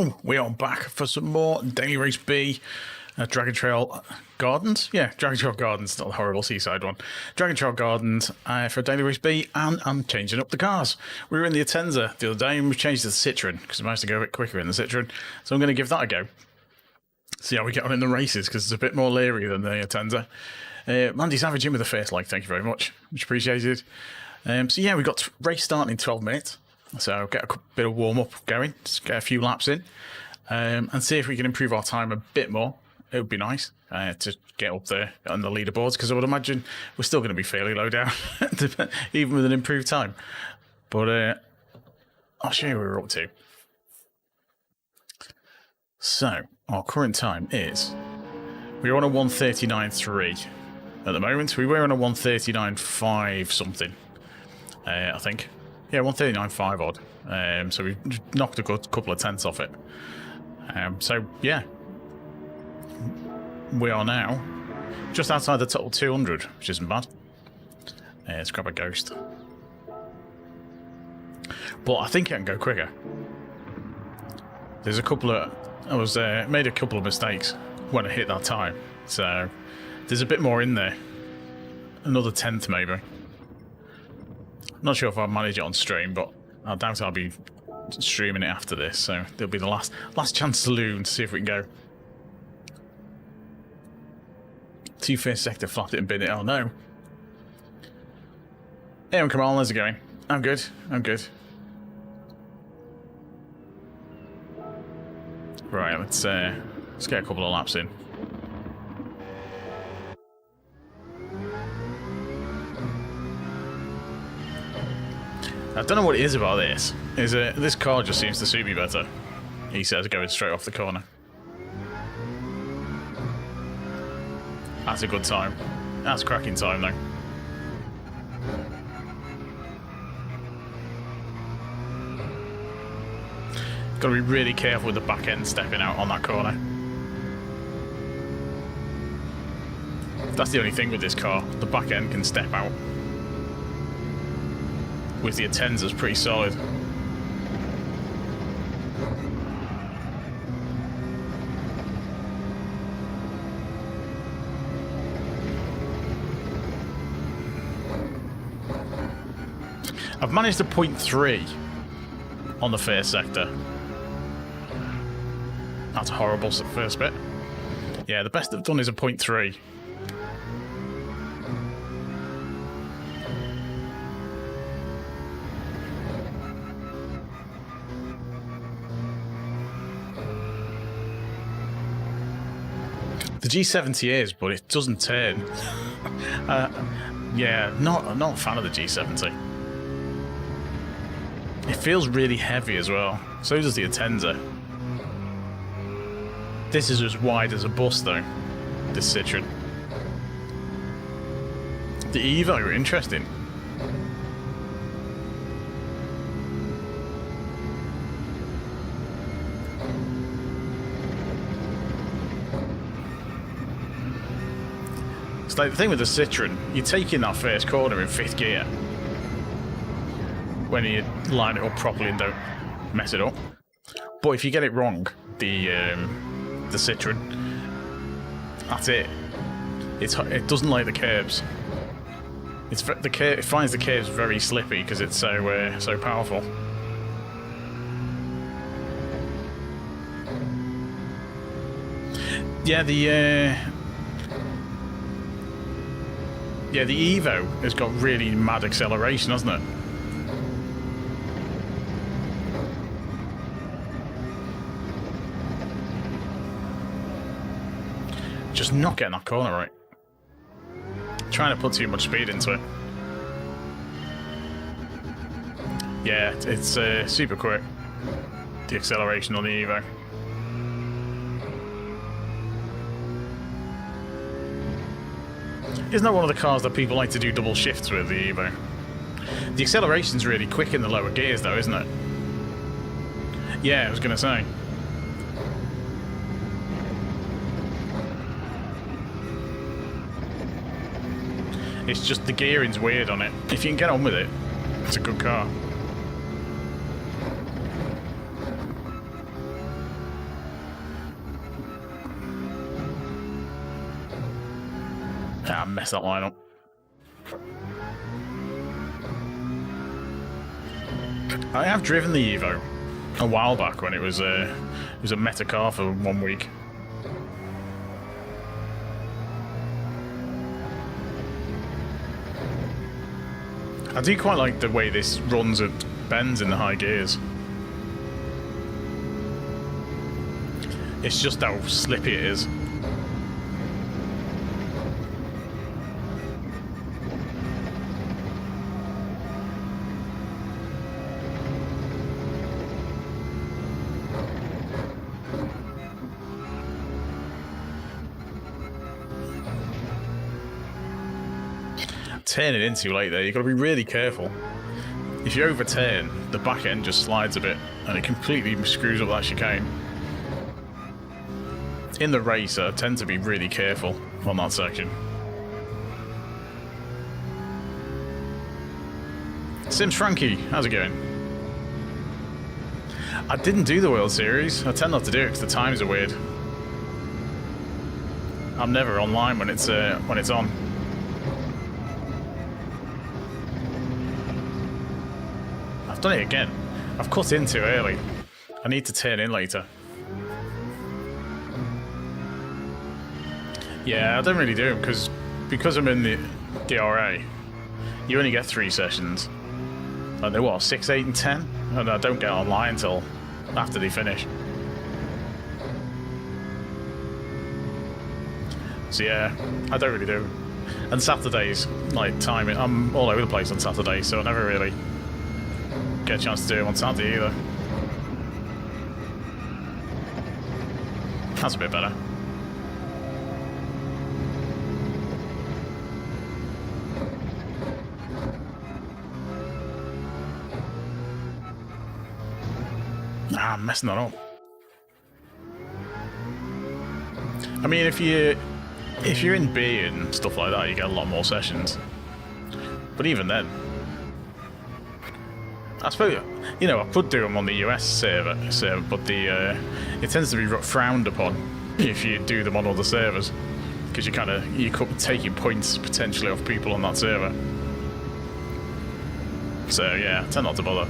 Hello, we are back for some more Daily Race B Dragon Trail Gardens. Yeah, Dragon Trail Gardens, not the horrible seaside one. Dragon Trail Gardens for Daily Race B, and I'm changing up the cars. We were in the Atenza the other day and we've changed to the Citroen because I managed to go a bit quicker in the Citroen. So I'm going to give that a go. See how we get on in the races because it's a bit more leery than the Atenza. Mandy Savage in with the first leg, thank you very much. Much appreciated. So yeah, we've got race starting in 12 minutes. So get a bit of warm-up going, just get a few laps in, and see if we can improve our time a bit more. It would be nice to get up there on the leaderboards, because I would imagine we're still going to be fairly low down, even with an improved time. But I'll show you where we're up to. So, our current time is, we're on a 1:39.3 at the moment. We were on a 1:39.5 something, I think. Yeah, 1:39.5 odd. So we've knocked a good couple of tenths off it. So, yeah. We are now just outside the total 200, which isn't bad. Let's grab a ghost. But I think it can go quicker. There's a couple of... I made a couple of mistakes when I hit that time. So, there's a bit more in there. Another tenth, maybe. Not sure if I'll manage it on stream, but I doubt I'll be streaming it after this, so there'll be the last chance saloon to see if we can go. Two first sector, flapped it and bin it. Oh no. Hey, Kamal, how's it going? I'm good. I'm good. Right, let's get a couple of laps in. I don't know what it is about this. This car just seems to suit me better. He says going straight off the corner. That's a good time. That's cracking time though. Got to be really careful with the back end stepping out on that corner. That's the only thing with this car. The back end can step out. With the Atenza's pretty solid. I've managed a 0.3 on the first sector. That's horrible, the first bit. Yeah, the best I've done is a 0.3. The G70 is, but it doesn't turn. Yeah, not a fan of the G70. It feels really heavy as well. So does the Atenza. This is as wide as a bus though, this Citroen. The Evo, interesting. It's like the thing with the Citroen, you take in that first corner in 5th gear when you line it up properly and don't mess it up. But if you get it wrong, the Citroen, that's it. It doesn't like the curves. It finds the curves very slippy because it's so powerful. Yeah, the Evo has got really mad acceleration, hasn't it? Just not getting that corner right. Trying to put too much speed into it. Yeah, it's super quick. The acceleration on the Evo. Isn't that one of the cars that people like to do double shifts with, the Evo? The acceleration's really quick in the lower gears though, isn't it? Yeah, I was going to say. It's just the gearing's weird on it. If you can get on with it, it's a good car. Ah, I messed that line up. I have driven the Evo a while back when it was a meta car for 1 week. I do quite like the way this runs and bends in the high gears. It's just how slippy it is. Turning in too late there, you've got to be really careful. If you overturn, the back end just slides a bit and it completely screws up that chicane. In the race, I tend to be really careful on that section. Sims Frankie, how's it going? I didn't do the World Series. I tend not to do it because the times are weird. I'm never online when it's on. I've done it again. I've cut in too early. I need to turn in later. Yeah, I don't really do them because I'm in the DRA. You only get 3 sessions. Like they're what, 6, 8, and 10, and I don't get online until after they finish. So yeah, I don't really do. And Saturdays, like timing, I'm all over the place on Saturdays, so I never really get a chance to do them on Saturday either. That's a bit better. Ah, I'm messing that up. I mean, if you're in B and stuff like that, you get a lot more sessions. But even then, I suppose, you know, I could do them on the US server, but it tends to be frowned upon if you do them on other servers, because you could take your points potentially off people on that server. So yeah, I tend not to bother.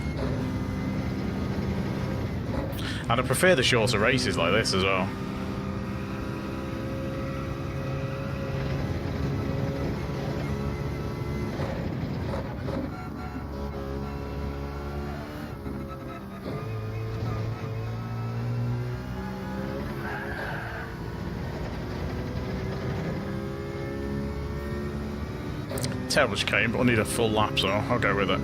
And I prefer the shorter races like this as well. Terrible chicane, but I need a full lap, so I'll go with it.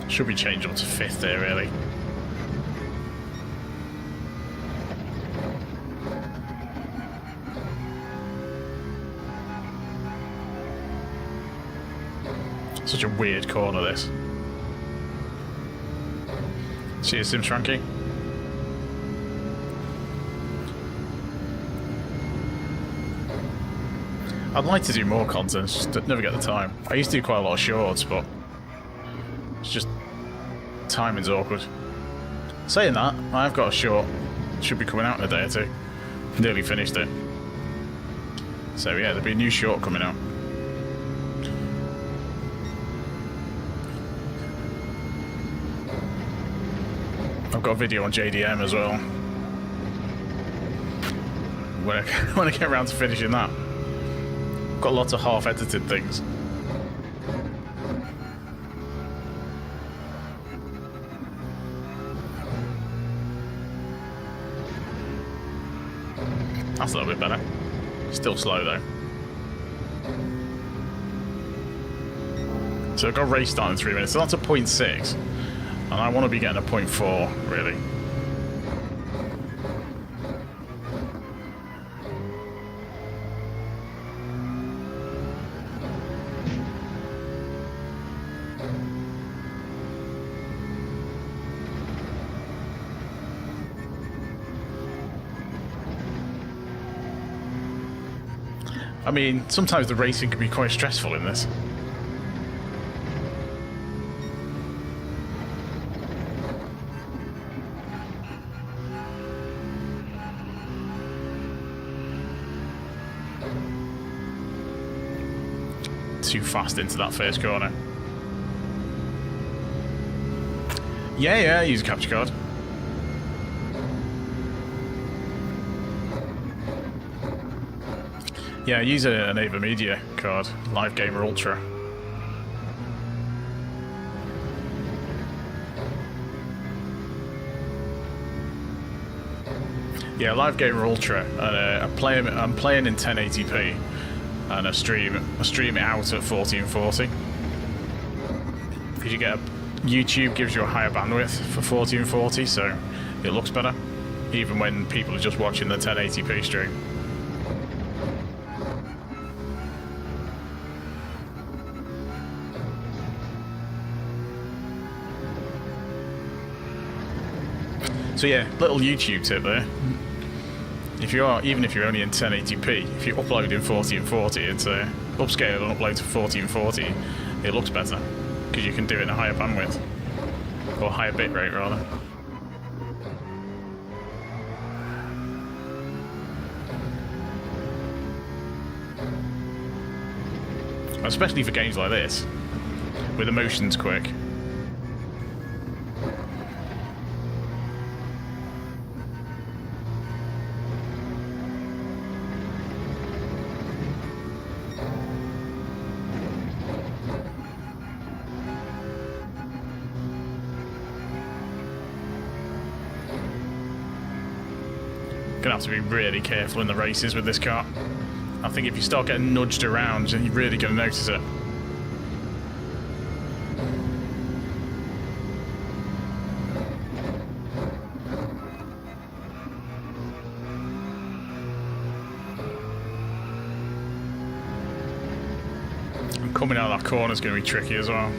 Should be changed up to 5th there, really. Such a weird corner, this. See you, Sims Frankie. I'd like to do more content, just never get the time. I used to do quite a lot of shorts, but it's just timing's awkward. Saying that, I've got a short. Should be coming out in a day or 2. Nearly finished it. So yeah, there'll be a new short coming out. I've got a video on JDM as well. When I get around to finishing that. I've got lots of half-edited things. That's a little bit better. Still slow though. So I've got a race start in 3 minutes, so that's a 0.6. And I want to be getting a 0.4, really. I mean, sometimes the racing can be quite stressful in this. Too fast into that first corner. Yeah, use a capture card. Yeah, use an Ava Media card, Live Gamer Ultra. Yeah, Live Gamer Ultra. I'm playing in 1080p, and I stream it out at 1440. Because you get YouTube gives you a higher bandwidth for 1440, so it looks better, even when people are just watching the 1080p stream. So yeah, little YouTube tip there. Even if you're only in 1080p, if you upload in 1440, it's upscale and upload to 1440, it looks better because you can do it in a higher bandwidth or higher bit rate rather. Especially for games like this, where the motion's quick. Gonna have to be really careful in the races with this car. I think if you start getting nudged around, you're really going to notice it. And coming out of that corner is going to be tricky as well.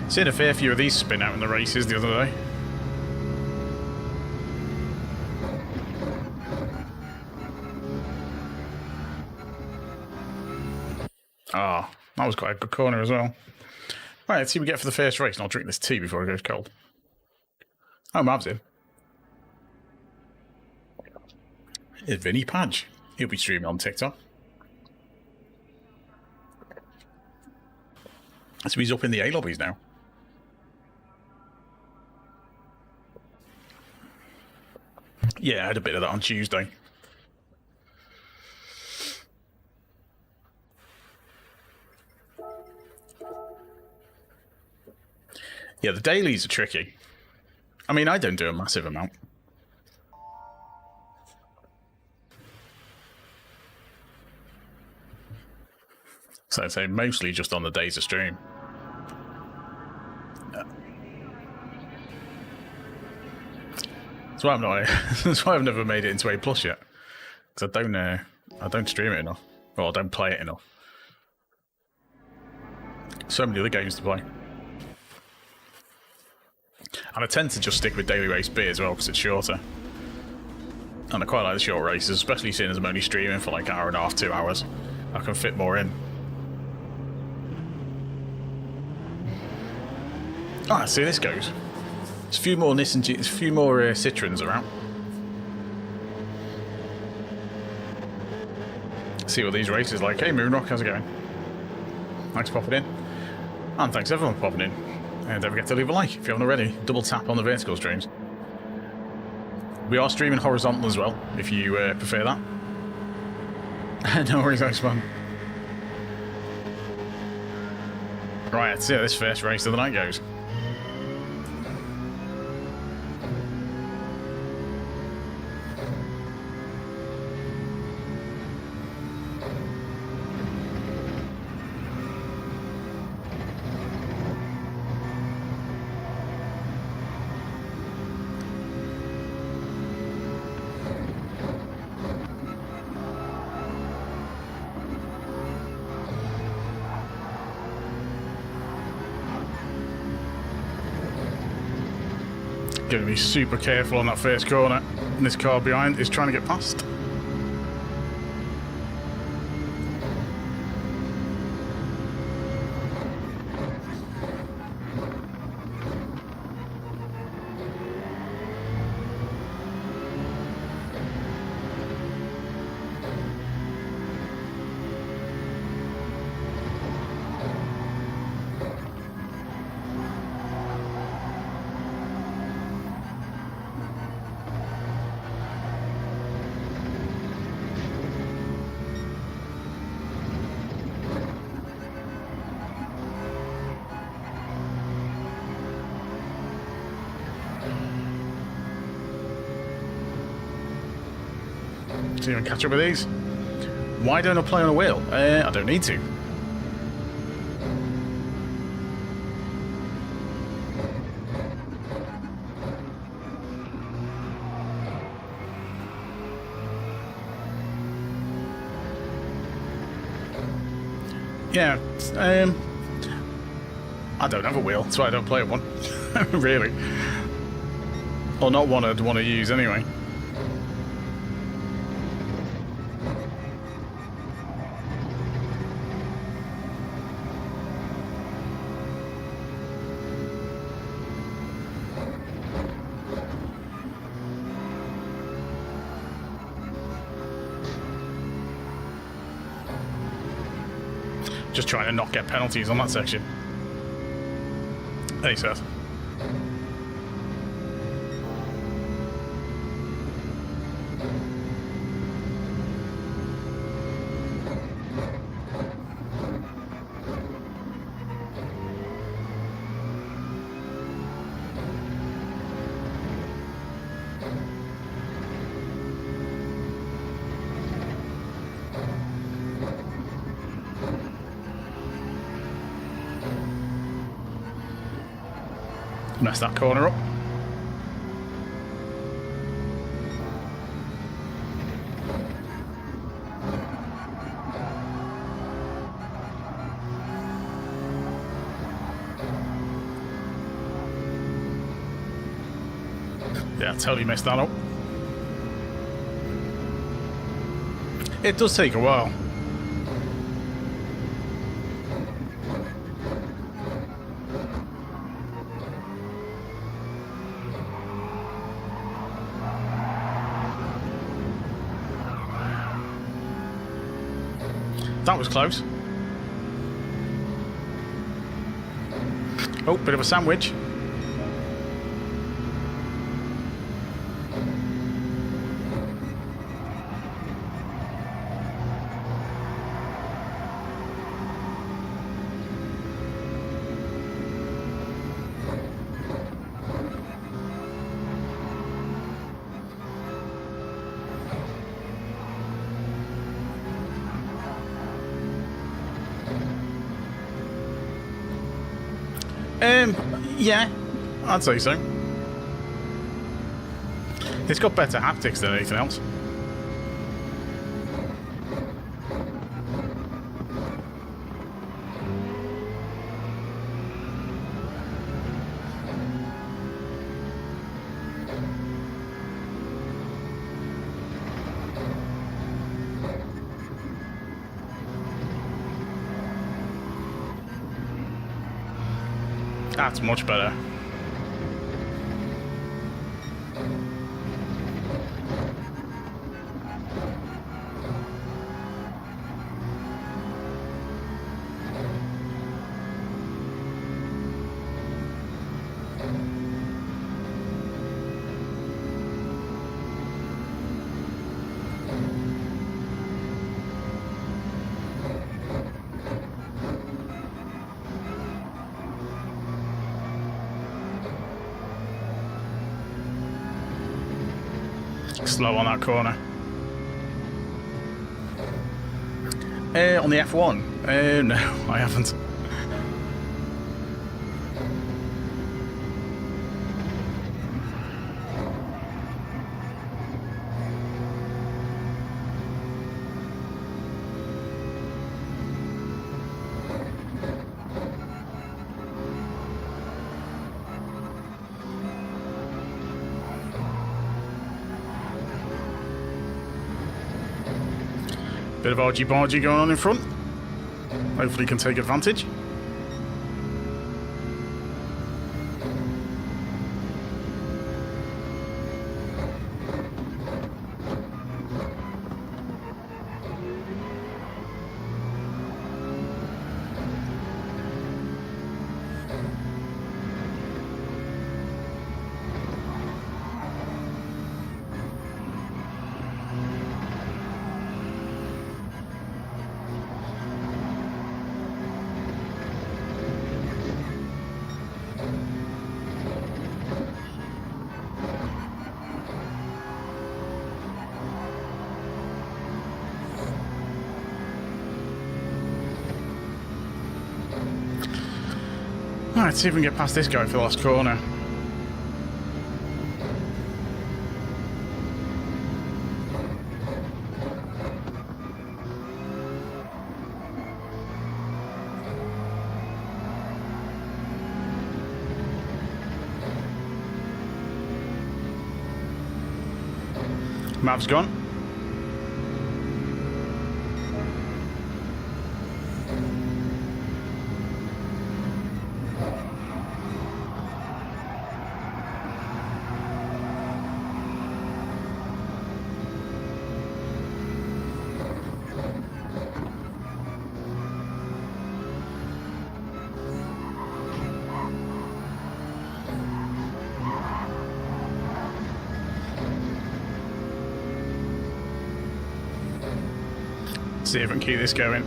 Seen a fair few of these spin out in the races the other day. Ah, that was quite a good corner as well. Right, let's see what we get for the first race, and I'll drink this tea before it goes cold. Oh, Mav's in. Here's Vinny Padge. He'll be streaming on TikTok. So he's up in the A lobbies now. Yeah, I had a bit of that on Tuesday. Yeah, the dailies are tricky. I mean, I don't do a massive amount. So I'd say mostly just on the days of stream. That's why I'm not. That's why I've never made it into A+ yet, because I don't stream it enough, or I don't play it enough. So many other games to play, and I tend to just stick with Daily Race B as well because it's shorter, and I quite like the short races, especially seeing as I'm only streaming for like an hour and a half, 2 hours. I can fit more in. Ah, let's see how this goes. There's a few more Citroens around. See what these races are like. Hey Moonrock, how's it going? Thanks for popping in. And thanks everyone for popping in. And don't forget to leave a like if you haven't already. Double tap on the vertical streams. We are streaming horizontal as well, if you prefer that. No worries, Iceman. Right, let's see how this first race of the night goes. Going to be super careful on that first corner. And this car behind is trying to get past. See if I can catch up with these. Why don't I play on a wheel? I don't need to. Yeah, I don't have a wheel, so I don't play one. Really. Or not one I'd want to use anyway. Just trying to not get penalties on that section. Hey, Seth. Mess that corner up. Yeah, totally messed that up. It does take a while. That was close. Oh, bit of a sandwich. Yeah, I'd say so. It's got better haptics than anything else. That's much better. Slow on that corner. On the F1? No, I haven't. Bit of argy-bargy going on in front. Hopefully you can take advantage. Alright, see if we can get past this guy for the last corner. Map's gone. See if I can keep this going.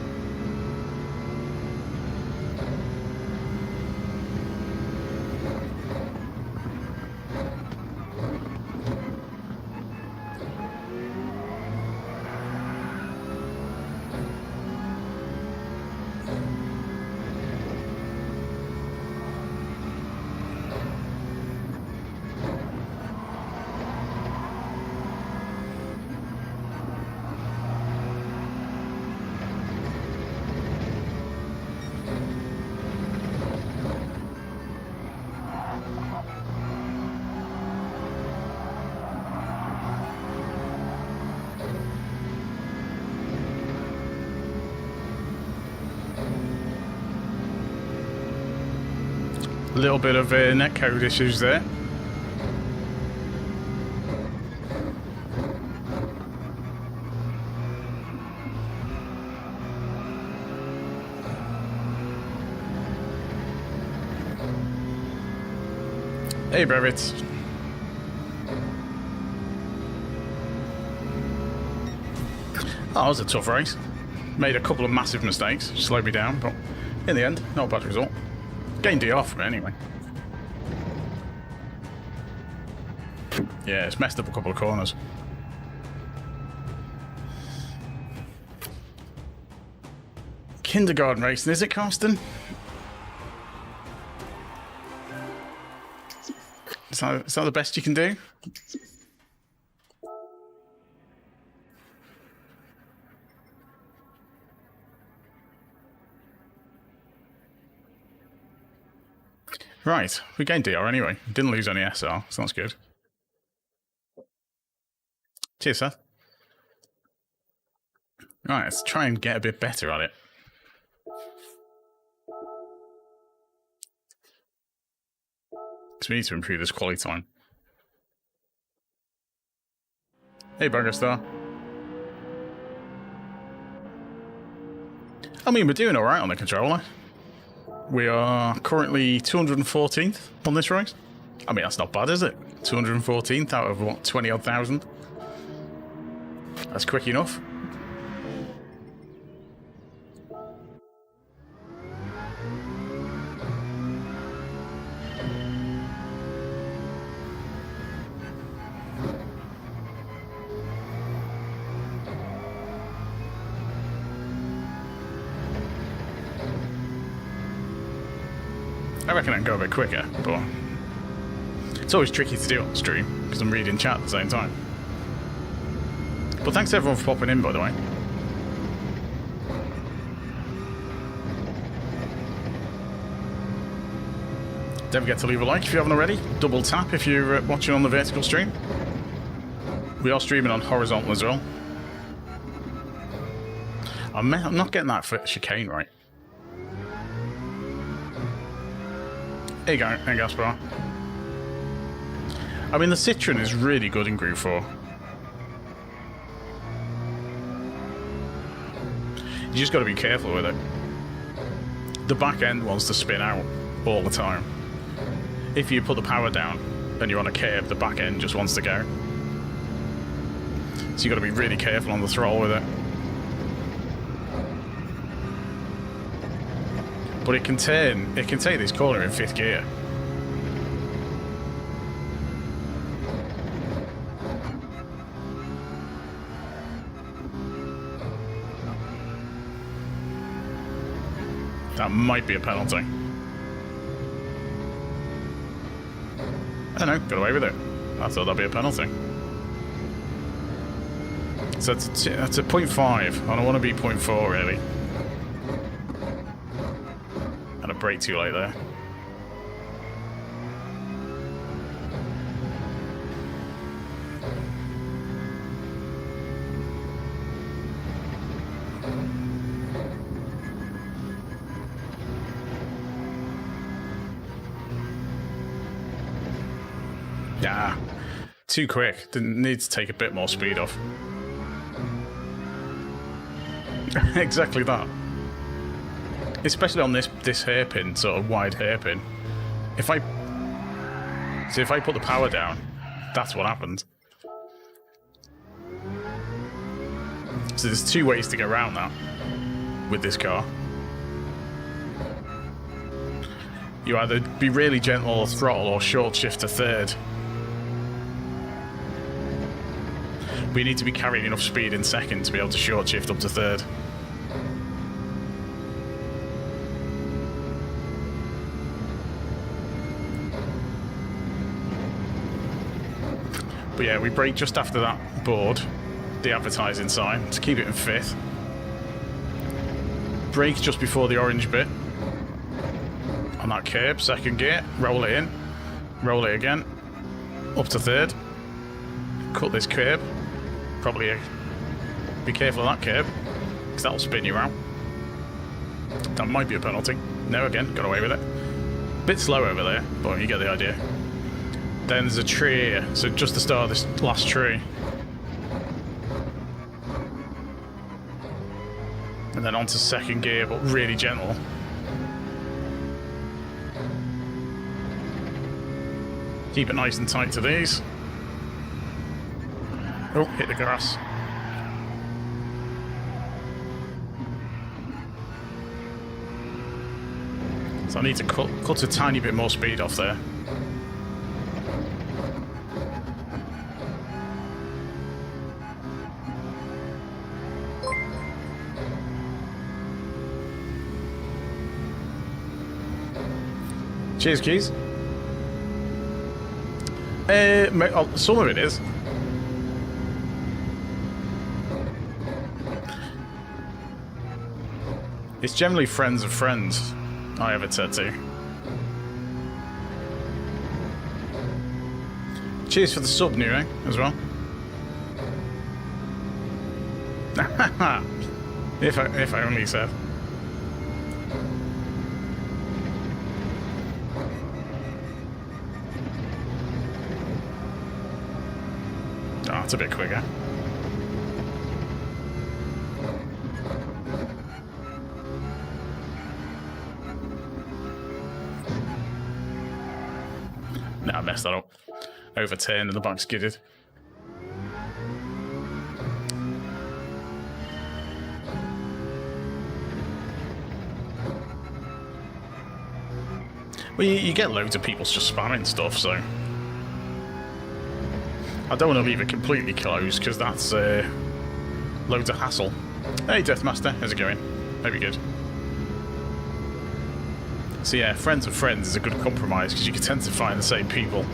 A little bit of netcode issues there. Hey, Brevitz. Oh, that was a tough race. Made a couple of massive mistakes, slowed me down, but in the end, not a bad result. Gained DR from it anyway. Yeah, it's messed up a couple of corners. Kindergarten racing, is it, Carsten? Is that the best you can do? Right, we gained DR anyway. Didn't lose any SR, so that's good. Cheers, Seth. Right, let's try and get a bit better at it. Because we need to improve this quality time. Hey, Burger Star. I mean, we're doing alright on the controller. We are currently 214th on this race. I mean, that's not bad, is it? 214th out of, what, 20-odd thousand? That's quick enough. I reckon I can go a bit quicker, but it's always tricky to do on stream because I'm reading chat at the same time. But thanks everyone for popping in, by the way. Don't forget to leave a like if you haven't already. Double tap if you're watching on the vertical stream. We are streaming on horizontal as well. I'm not getting that chicane right. There you go, gas bar. I mean, the Citroen is really good in Group 4. You just got to be careful with it. The back end wants to spin out all the time. If you put the power down and you're on a curb, the back end just wants to go. So you got to be really careful on the throttle with it. But it can take this corner in 5th gear. That might be a penalty. I don't know, got away with it. I thought that'd be a penalty. So that's a 0.5. I don't want to be 0.4 really. And a brake too late there. Yeah, too quick. Didn't need to take a bit more speed off. Exactly that. Especially on this hairpin, sort of wide hairpin. If I put the power down, that's what happens. So there's 2 ways to get around that with this car. You either be really gentle or throttle or short shift to 3rd. We need to be carrying enough speed in 2nd to be able to short shift up to 3rd. But yeah, we brake just after that board, the advertising sign, to keep it in 5th. Brake just before the orange bit. On that curb, 2nd gear, roll it in, roll it again, up to 3rd. Cut this curb. Probably be careful of that curb, because that'll spin you out. That might be a penalty. No, again, got away with it. Bit slow over there, but you get the idea. Then there's a tree here, so just the start of this last tree. And then onto 2nd gear, but really gentle. Keep it nice and tight to these. Oh, hit the grass. So I need to cut a tiny bit more speed off there. Cheers, Keys. Some of it is. It's generally friends of friends I have it set to. Cheers for the sub, Nero, as well. if I only said. Oh, it's a bit quicker. No, I messed that up. Overturned and the bike skidded. Well, you get loads of people just spamming stuff, so I don't want to leave it completely closed because that's loads of hassle. Hey, Deathmaster, how's it going? Hope you're good. So yeah, friends of friends is a good compromise because you can tend to find the same people.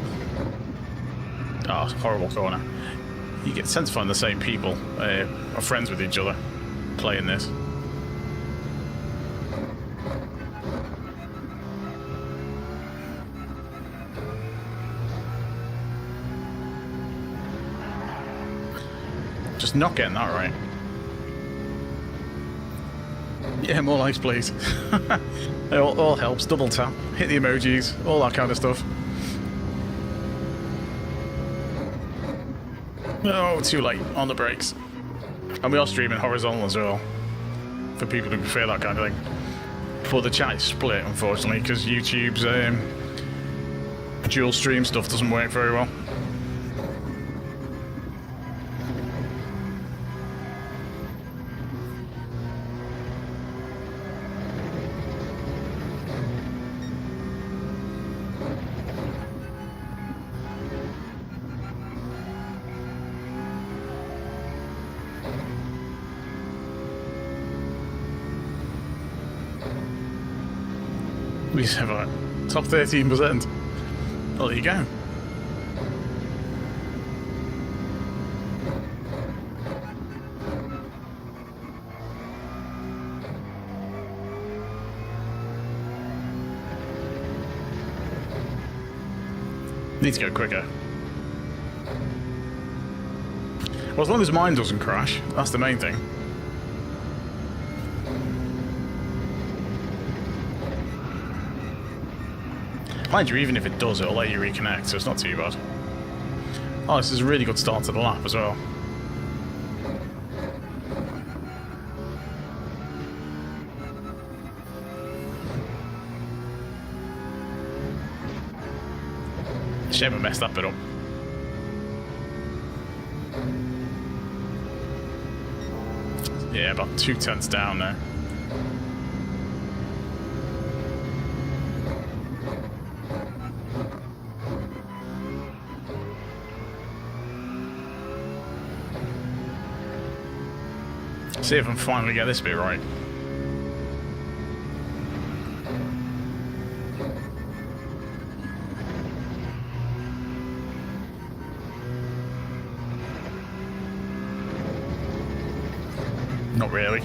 Ah, oh, horrible corner. You tend to find the same people are friends with each other playing this. Just not getting that right. Yeah, more likes, please. It all helps. Double tap, hit the emojis, all that kind of stuff. Oh, too late on the brakes. And we are streaming horizontal as well, for people who prefer that kind of thing. But the chat is split, unfortunately, because YouTube's dual stream stuff doesn't work very well. We have a top 13%. Well, there you go. Need to go quicker. Well, as long as mine doesn't crash, that's the main thing. Mind you, even if it does, it'll let you reconnect, so it's not too bad. Oh, this is a really good start to the lap as well. Shame I messed that bit up. Yeah, about 2/10 down there. See if I can finally get this bit right. Not really.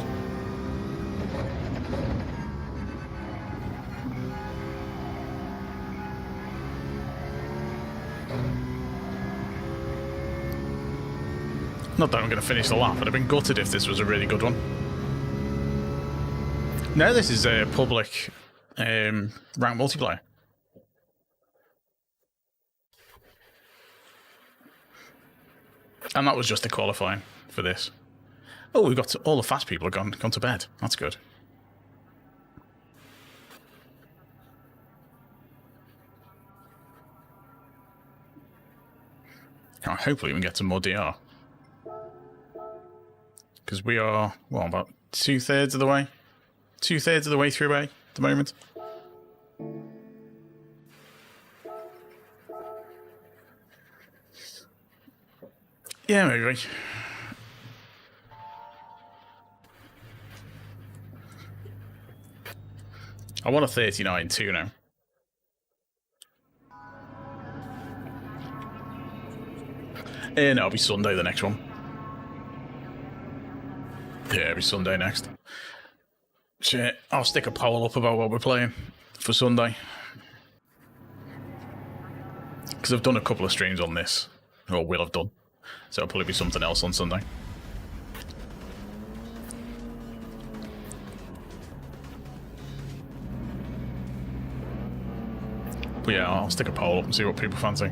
Not that I'm going to finish the lap, I'd have been gutted if this was a really good one. No, this is a public ranked multiplayer. And that was just the qualifying for this. Oh, we've got all the fast people have gone to bed. That's good. Oh, hopefully we can get some more DR. Because we are, well, about 2/3 of the way. 2/3 of the way through A at the moment. Yeah, maybe. I want a 39 too now. No, it'll be Sunday, the next one. Yeah, it'll be Sunday next. Shit, I'll stick a poll up about what we're playing for Sunday. Because I've done a couple of streams on this, or will have done. So it'll probably be something else on Sunday. But yeah, I'll stick a poll up and see what people fancy.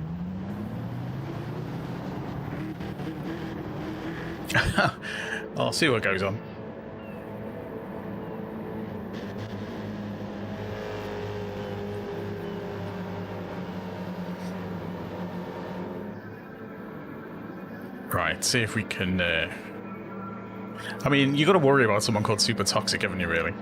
I'll see what goes on. Right, see if we can... I mean, you got to worry about someone called Super Toxic, haven't you, really?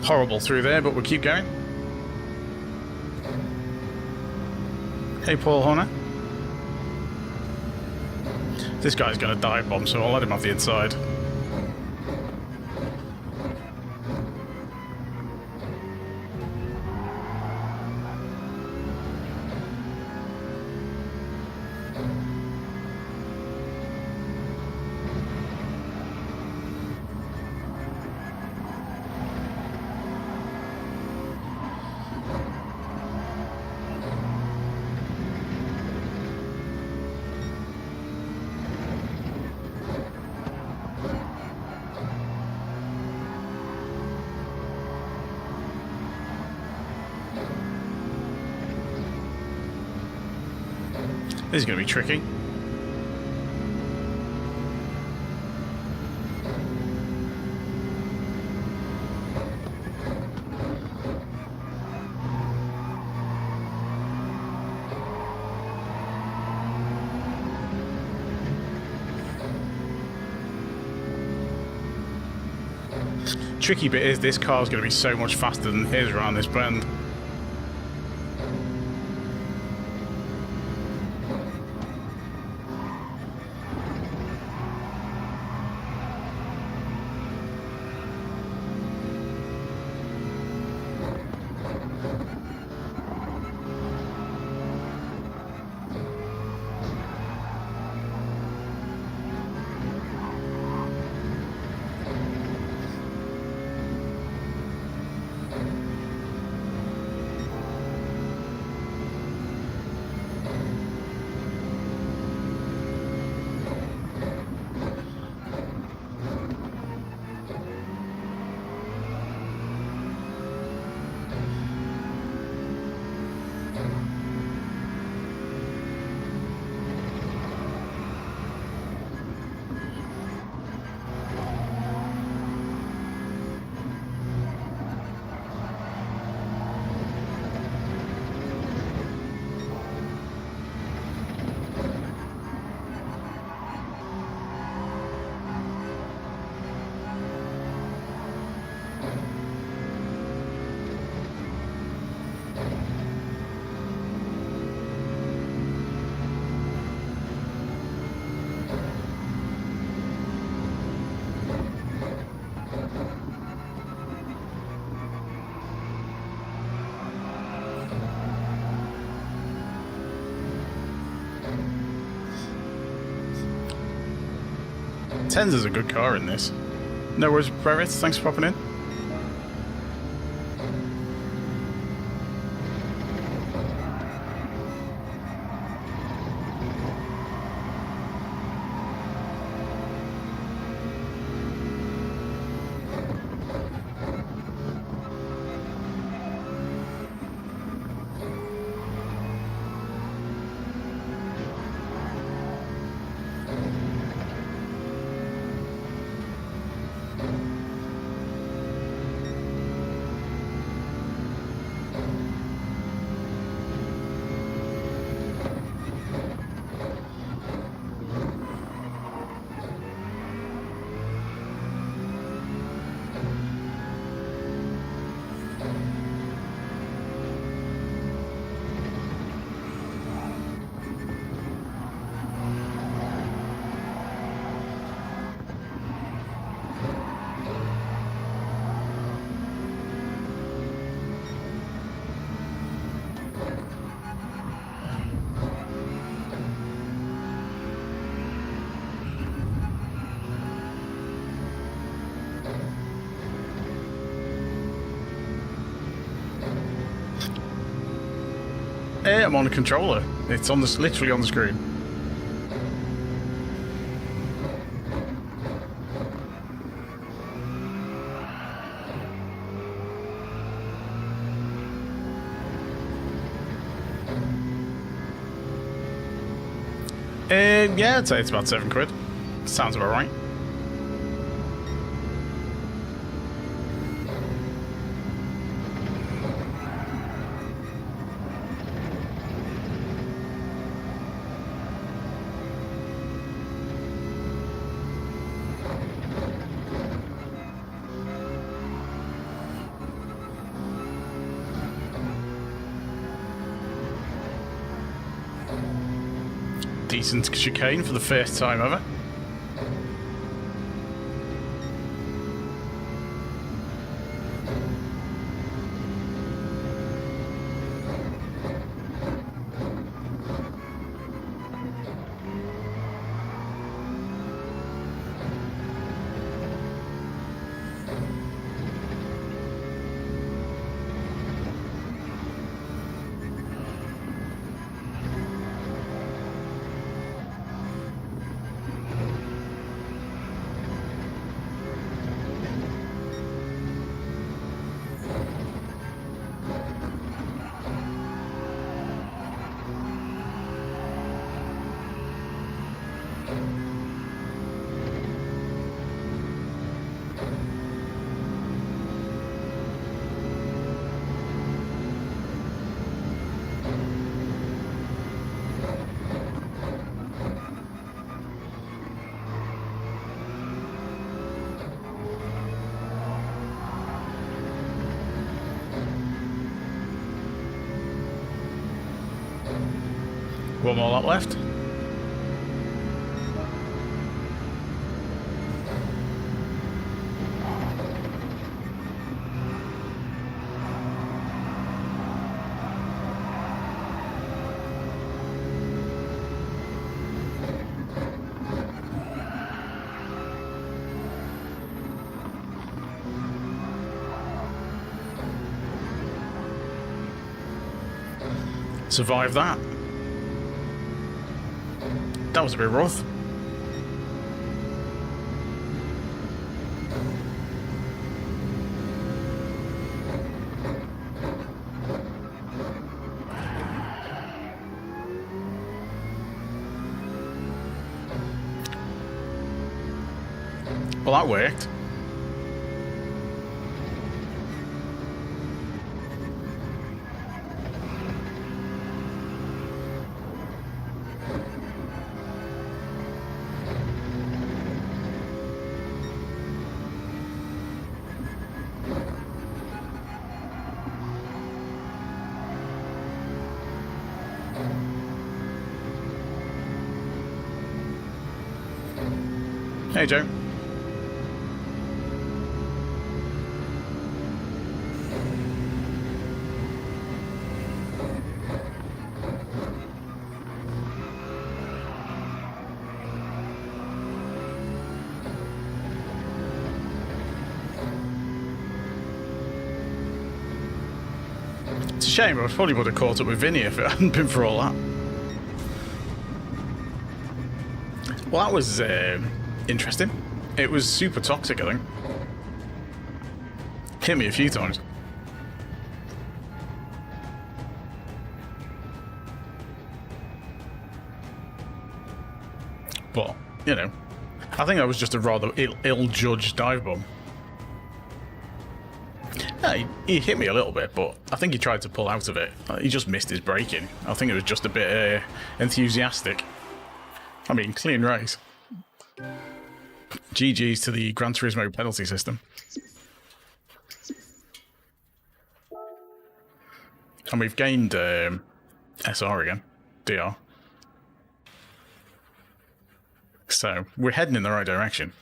Horrible through there, but we'll keep going. Hey, Paul Horner. This guy's going to dive bomb, so I'll let him off the inside. This is going to be tricky. Tricky bit is this car's going to be so much faster than his around this bend. Tenza's a good car in this. No worries, Brevitz. Thanks for popping in. I'm on a controller. It's on this, literally on the screen. Yeah, I'd say it's about £7. Sounds about right. decent chicane for the first time ever. One more lap left. Survive that. That was a bit rough. Well, that worked. Hey, Joe. It's a shame, I probably would have caught up with Vinny if it hadn't been for all that. Well, that was interesting. It was super toxic, I think. Hit me a few times. But, you know, I think that was just a rather ill-judged dive bomb. Yeah, he hit me a little bit, but I think he tried to pull out of it. He just missed his braking. I think it was just a bit enthusiastic. I mean, clean race. GG's to the Gran Turismo penalty system. And we've gained SR again. DR. So, we're heading in the right direction.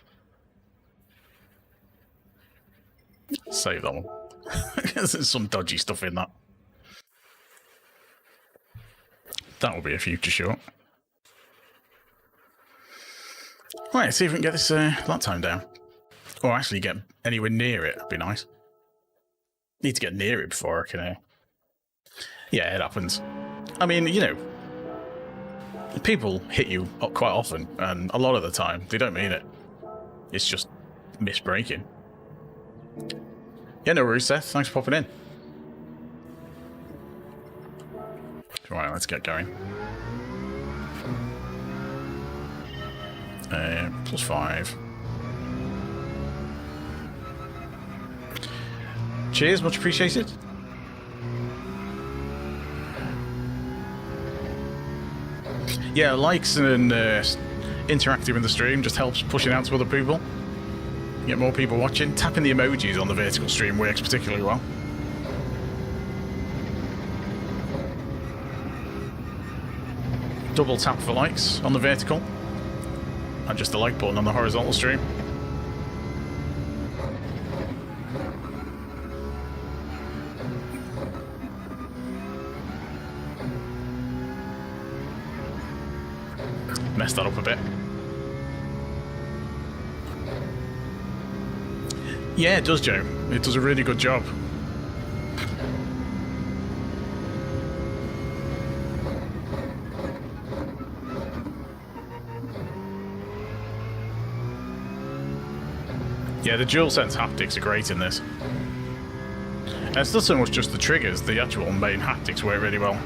Save that one. There's some dodgy stuff in that. That will be a future shot. Right, see if we can get this lap time down. Or actually get anywhere near it, would be nice. Need to get near it before I can... Yeah, it happens. I mean, you know, people hit you quite often, and a lot of the time, they don't mean it. It's just misbraking. Yeah, no worries, Seth. Thanks for popping in. Right, let's get going. +5. Cheers, much appreciated. Yeah, likes and interacting with the stream just helps push it out to other people. Get more people watching. Tapping the emojis on the vertical stream works particularly well. Double tap for likes on the vertical, and just the like button on the horizontal stream. Messed that up a bit. Yeah, it does, Joe. It does a really good job. Yeah, the DualSense haptics are great in this. And it's not so much just the triggers, the actual main haptics work really well.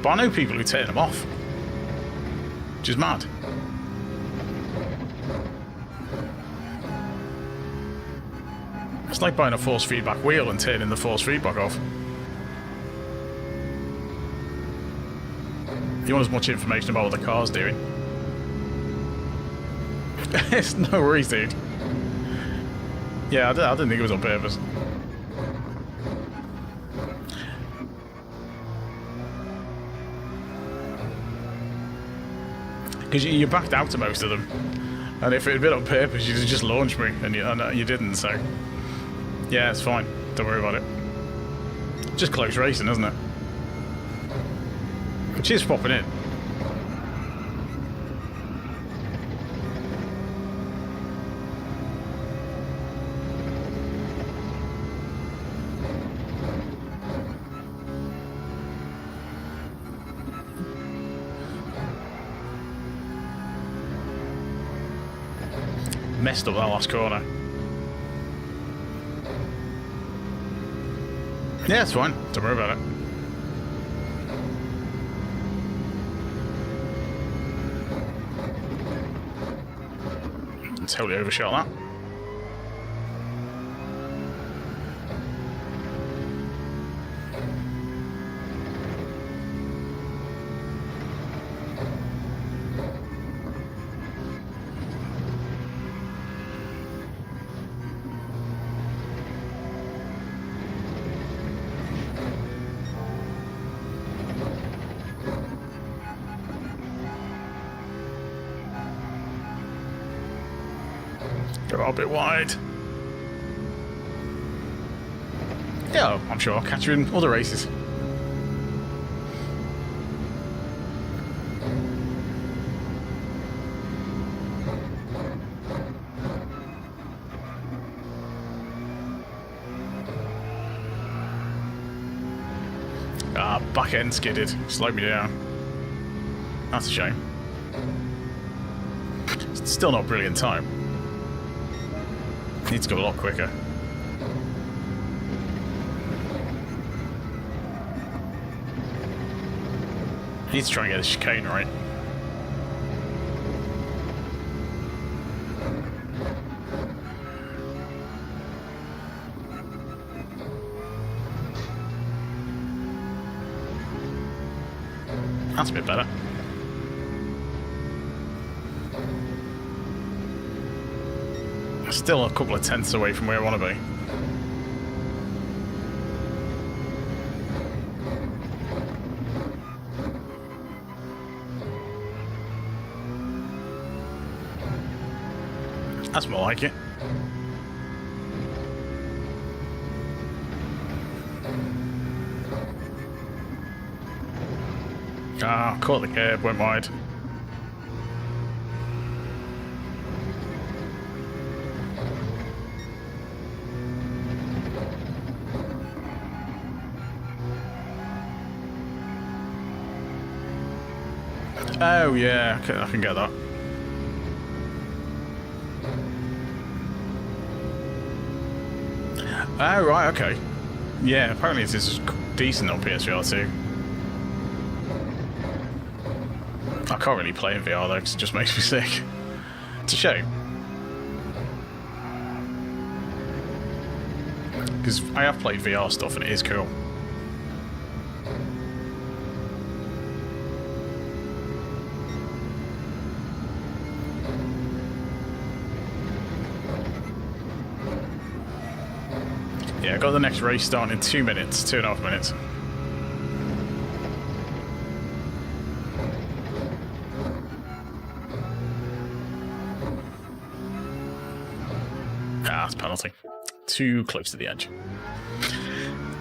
But I know people who turn them off, which is mad. It's like buying a force feedback wheel and turning the force feedback off. You want as much information about what the car's doing? It's no worries, dude. Yeah, I didn't think it was on purpose. Because you backed out to most of them, and if it had been on purpose, you'd just launched me, and you didn't. So yeah, it's fine. Don't worry about it. Just close racing, isn't it? Cheers for popping in. Messed up that last corner. Yeah, it's fine. Don't worry about it. Totally overshot that. Go a bit wide. Yeah, I'm sure I'll catch you in other races. Ah, back end skidded. Slowed me down. That's a shame. It's still not brilliant time. Needs to go a lot quicker. Needs to try and get the chicane right. That's a bit better. Still a couple of tenths away from where I want to be. That's more like it. Ah, caught the curb, went wide. Oh yeah, I can get that. Oh right, okay. Yeah, apparently this is decent on PSVR 2. I can't really play in VR though, because it just makes me sick. It's a shame. Because I have played VR stuff and it is cool. Yeah, I got the next race starting in 2 minutes, 2.5 minutes. Ah, that's penalty. Too close to the edge.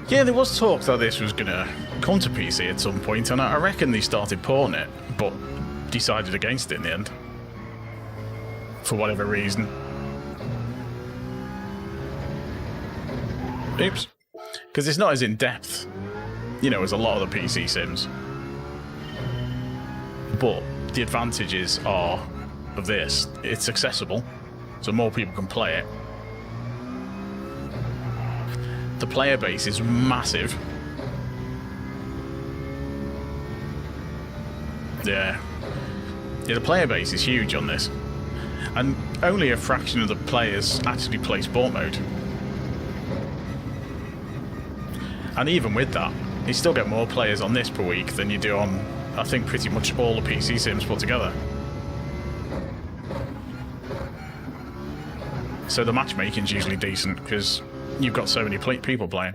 Yeah, there was talk that this was going to come to PC at some point, and I reckon they started porting it, but decided against it in the end. For whatever reason. Oops. Because it's not as in-depth, you know, as a lot of the PC sims. But the advantages are of this. It's accessible, so more people can play it. The player base is massive. Yeah. Yeah, the player base is huge on this. And only a fraction of the players actually play sport mode. And even with that, you still get more players on this per week than you do on, I think, pretty much all the PC sims put together. So the matchmaking's usually decent, because you've got so many people playing.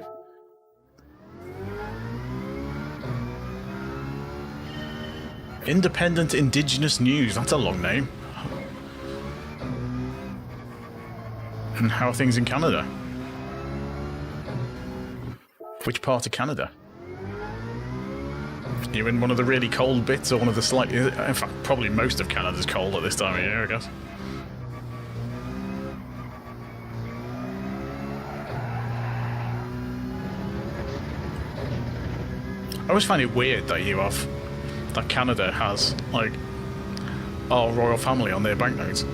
Independent Indigenous News, that's a long name. And how are things in Canada? Which part of Canada? You're in one of the really cold bits, or one of the slightly... In fact, probably most of Canada's cold at this time of year, I guess. I always find it weird that that Canada has, like, our royal family on their banknotes.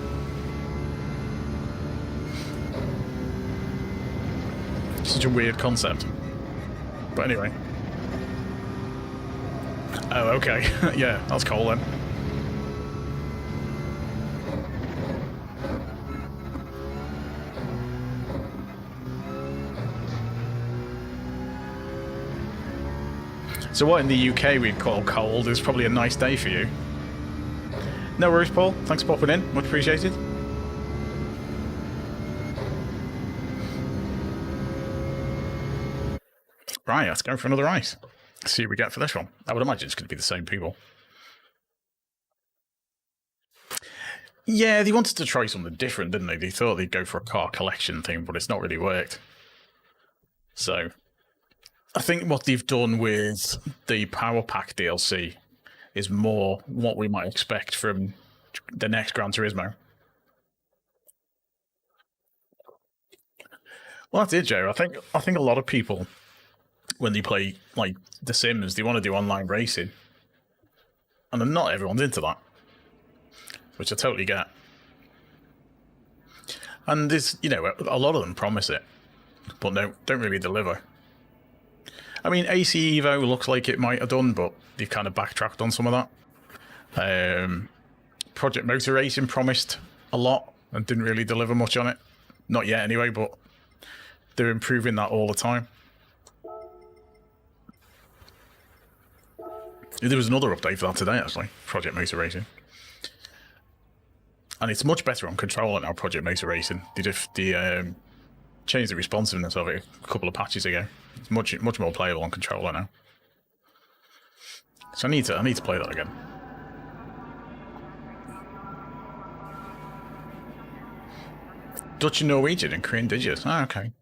Such a weird concept. But anyway. Oh, okay. Yeah, that's cool then. So what in the UK we'd call cold is probably a nice day for you. No worries, Paul. Thanks for popping in. Much appreciated. Right, let's go for another race. See what we get for this one. I would imagine it's going to be the same people. Yeah, they wanted to try something different, didn't they? They thought they'd go for a car collection thing, but it's not really worked. So, I think what they've done with the Power Pack DLC is more what we might expect from the next Gran Turismo. Well, that's it, Joe. I think a lot of people, when they play like The Sims, they want to do online racing, and then not everyone's into that, which I totally get. And there's, you know, a lot of them promise it, but no, don't really deliver. I mean, AC Evo looks like it might have done, but they've kind of backtracked on some of that. Project Motor Racing promised a lot and didn't really deliver much on it. Not yet anyway, but they're improving that all the time. There was another update for that today, actually, Project Motor Racing. And it's much better on controller now, Project Motor Racing. They changed the responsiveness of it a couple of patches ago. It's much more playable on controller now. So I need to play that again. Dutch and Norwegian and Korean Digits. Ah, okay.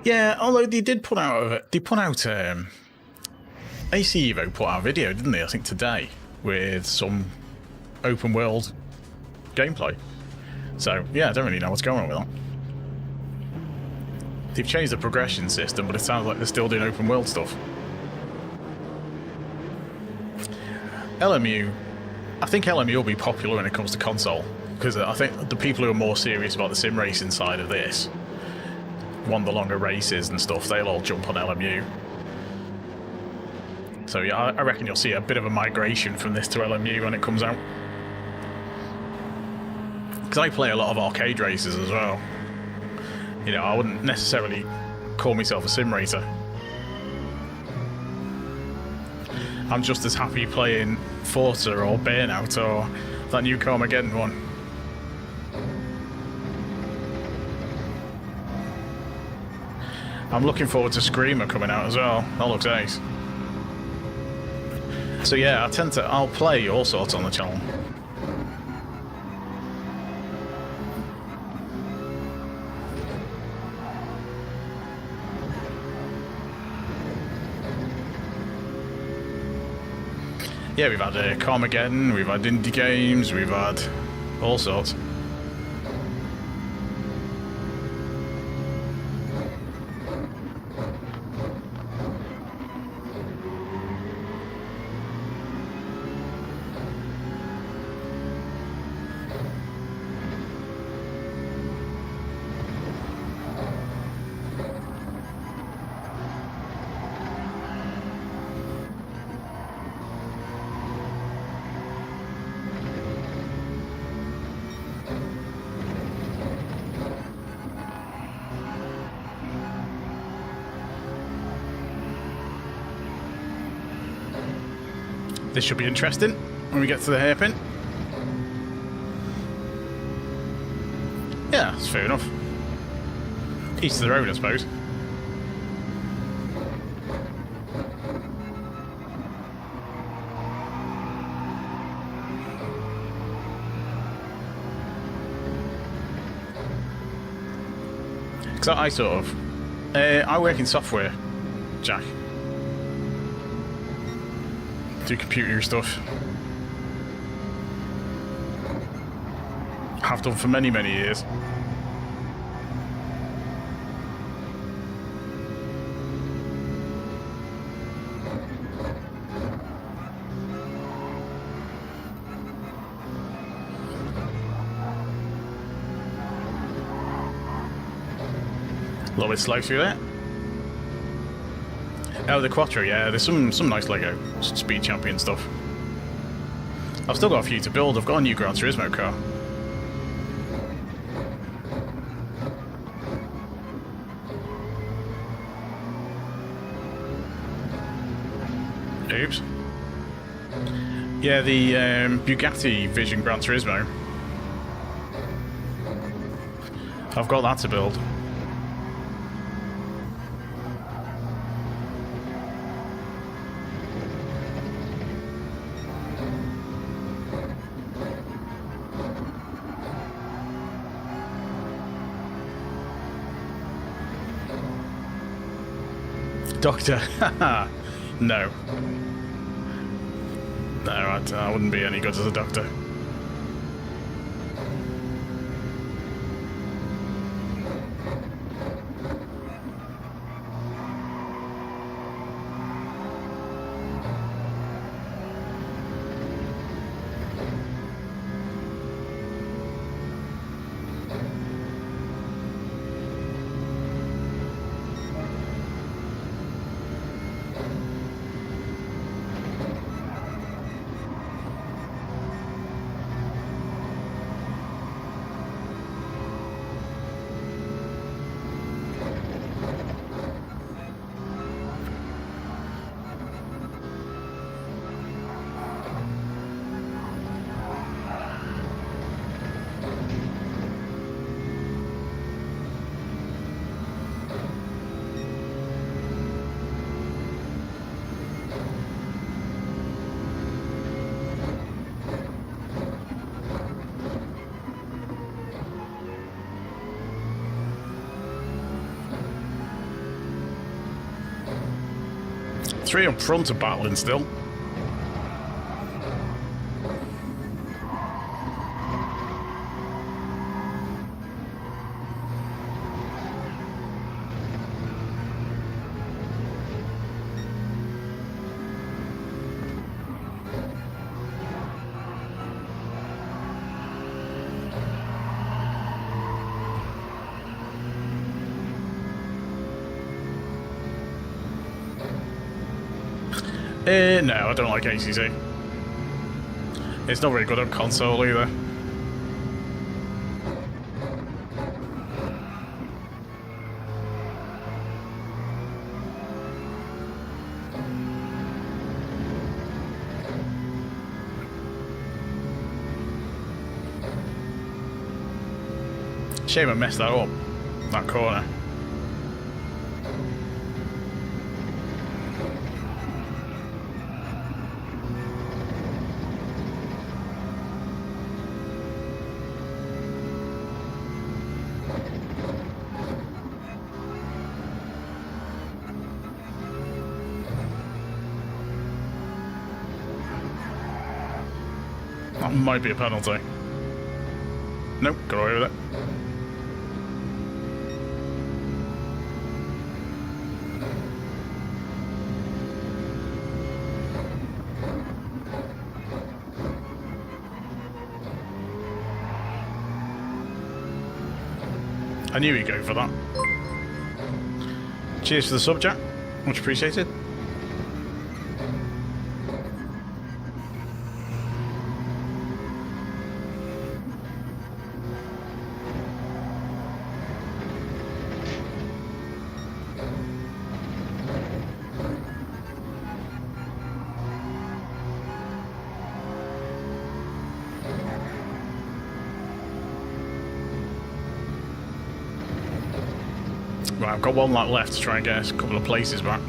Yeah, although they did put out AC Evo put out a video, didn't they? I think today, with some open world gameplay. So yeah, I don't really know what's going on with that. They've changed the progression system, but it sounds like they're still doing open world stuff. LMU, I think LMU will be popular when it comes to console, because I think the people who are more serious about the sim racing side of this, want the longer races and stuff, they'll all jump on LMU. So yeah, I reckon you'll see a bit of a migration from this to LMU when it comes out. Because I play a lot of arcade races as well. You know, I wouldn't necessarily call myself a sim racer. I'm just as happy playing Forza or Burnout or That new Carmageddon one. I'm looking forward to Screamer coming out as well. That looks ace. So yeah, I'll play all sorts on the channel. Yeah, we've had Carmageddon, we've had indie games, we've had all sorts. This should be interesting when we get to the hairpin. Yeah, that's fair enough. East of the road, I suppose. Because I work in software, Jack. Do computer stuff. Have done for many, many years. A little bit slow through that. Oh, the Quattro, yeah. There's some nice Lego Speed Champion stuff. I've still got a few to build. I've got a new Gran Turismo car. Oops. Yeah, the Bugatti Vision Gran Turismo. I've got that to build. Doctor? No. No, I wouldn't be any good as a doctor. Three up front are battling still. No, I don't like ACC. It's not very good on console either. Shame I messed that up, that corner. That might be a penalty. Nope, got away with it. I knew he'd go for that. Cheers for the sub, Jack. Much appreciated. Right, I've got one lap left to try and get a couple of places back.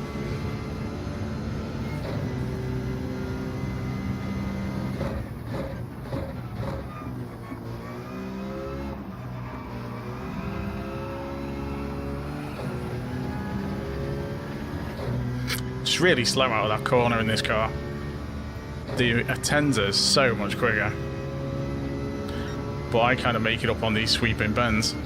It's really slow out of that corner in this car. The Attenza's so much quicker. But I kind of make it up on these sweeping bends.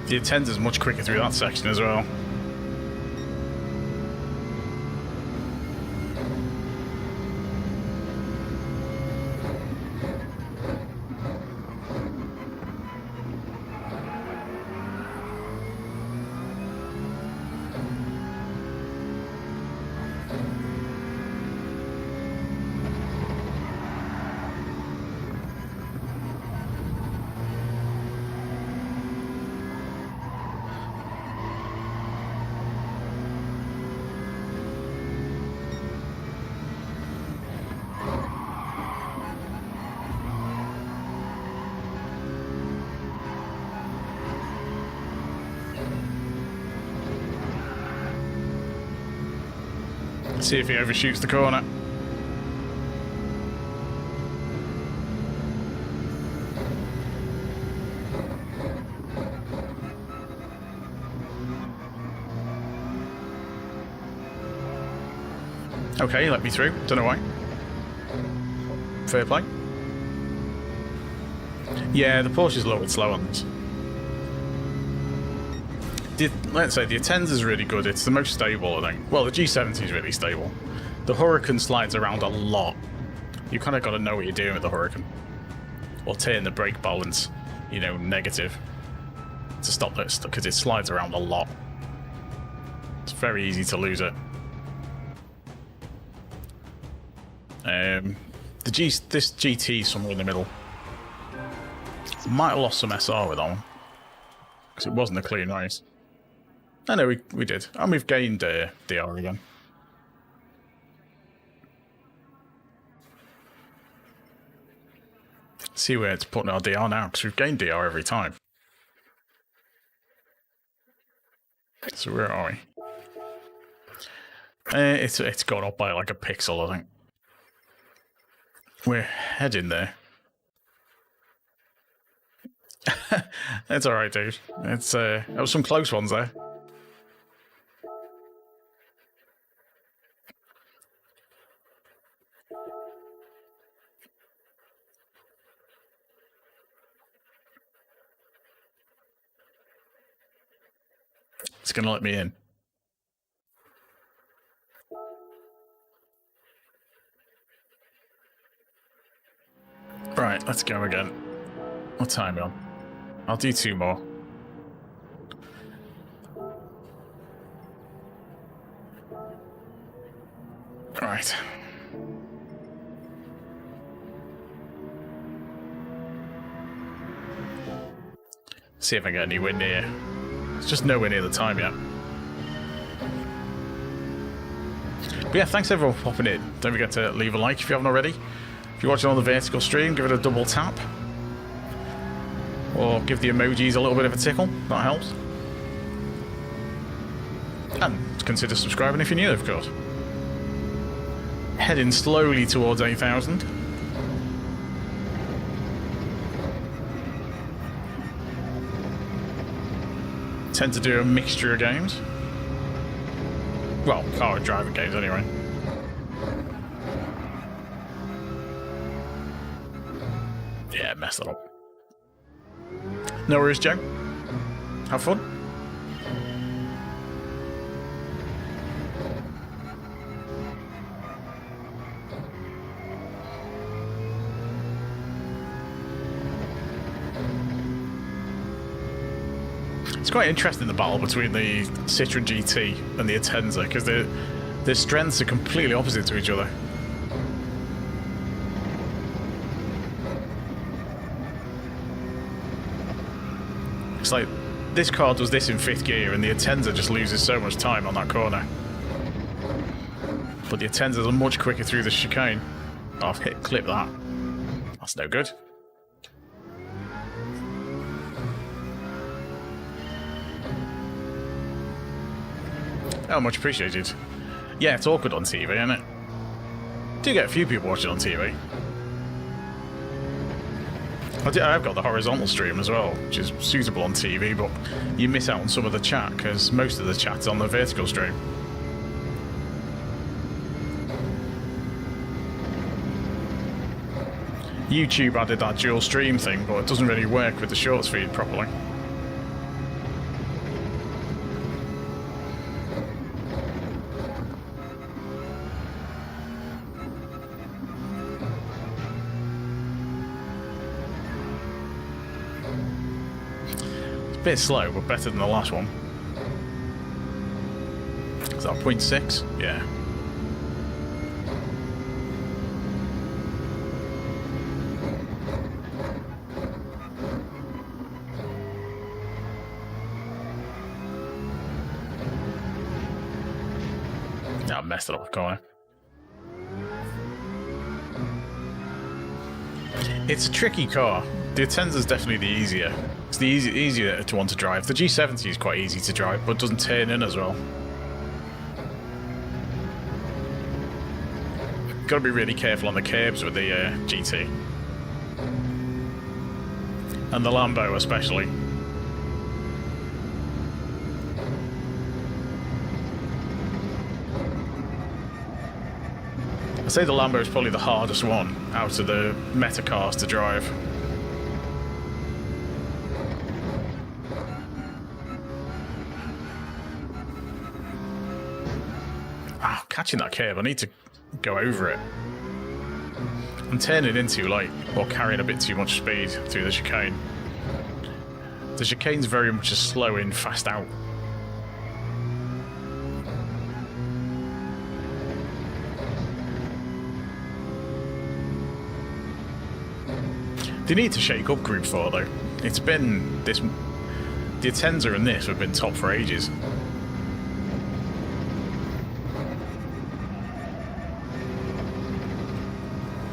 The Attenza's much quicker through that section as well. See if he overshoots the corner. Okay, he let me through. Don't know why. Fair play. Yeah, the Porsche's a little bit slow on this. Let's say the Attenza is really good. It's the most stable, I think. Well, the G70 is really stable. The Huracan slides around a lot. You kind of got to know what you're doing with the Huracan. Or turn the brake balance, you know, negative. To stop this, because it slides around a lot. It's very easy to lose it. This GT somewhere in the middle. Might have lost some SR with that one. Because it wasn't a clean race. I know we did. And we've gained DR again. See where it's putting our DR now, because we've gained DR every time. So where are we? It's gone up by like a pixel, I think. We're heading there. It's alright, dude. It's there was some close ones there. It's gonna let me in. Right, let's go again. What time are we on? I'll do 2 more. Right. See if I get anywhere near. It's just nowhere near the time yet. But yeah, thanks everyone for popping in. Don't forget to leave a like if you haven't already. If you're watching on the vertical stream, give it a double tap. Or give the emojis a little bit of a tickle. That helps. And consider subscribing if you're new, of course. Heading slowly towards 8,000. Tend to do a mixture of games. Well, car and driving games anyway. Yeah, messed that up. No worries, Joe. Have fun. It's quite interesting, the battle between the Citroen GT and the Atenza, because their strengths are completely opposite to each other. It's like this car does this in 5th gear and the Atenza just loses so much time on that corner. But the Atenza's are much quicker through the chicane. Oh, I've clip that. That's no good. Oh, much appreciated. Yeah, it's awkward on TV, isn't it? Do get a few people watching on TV. I've got the horizontal stream as well, which is suitable on TV, but you miss out on some of the chat because most of the chat's on the vertical stream. YouTube added that dual stream thing, but it doesn't really work with the shorts feed properly. Bit slow, but better than the last one. Is that 0.6? Yeah. I messed it up, can't I? It's a tricky car. The Atenza's definitely the easier. It's the easier to want to drive. The G70 is quite easy to drive, but doesn't turn in as well. Got to be really careful on the curbs with the GT. And the Lambo especially. I'd say the Lambo is probably the hardest one out of the meta cars to drive. Ah, catching that curve, I need to go over it. I'm turning into, like, or carrying a bit too much speed through the chicane. The chicane's very much a slow in, fast out. They need to shake up Group 4 though. It's been this... The Atenza and this have been top for ages.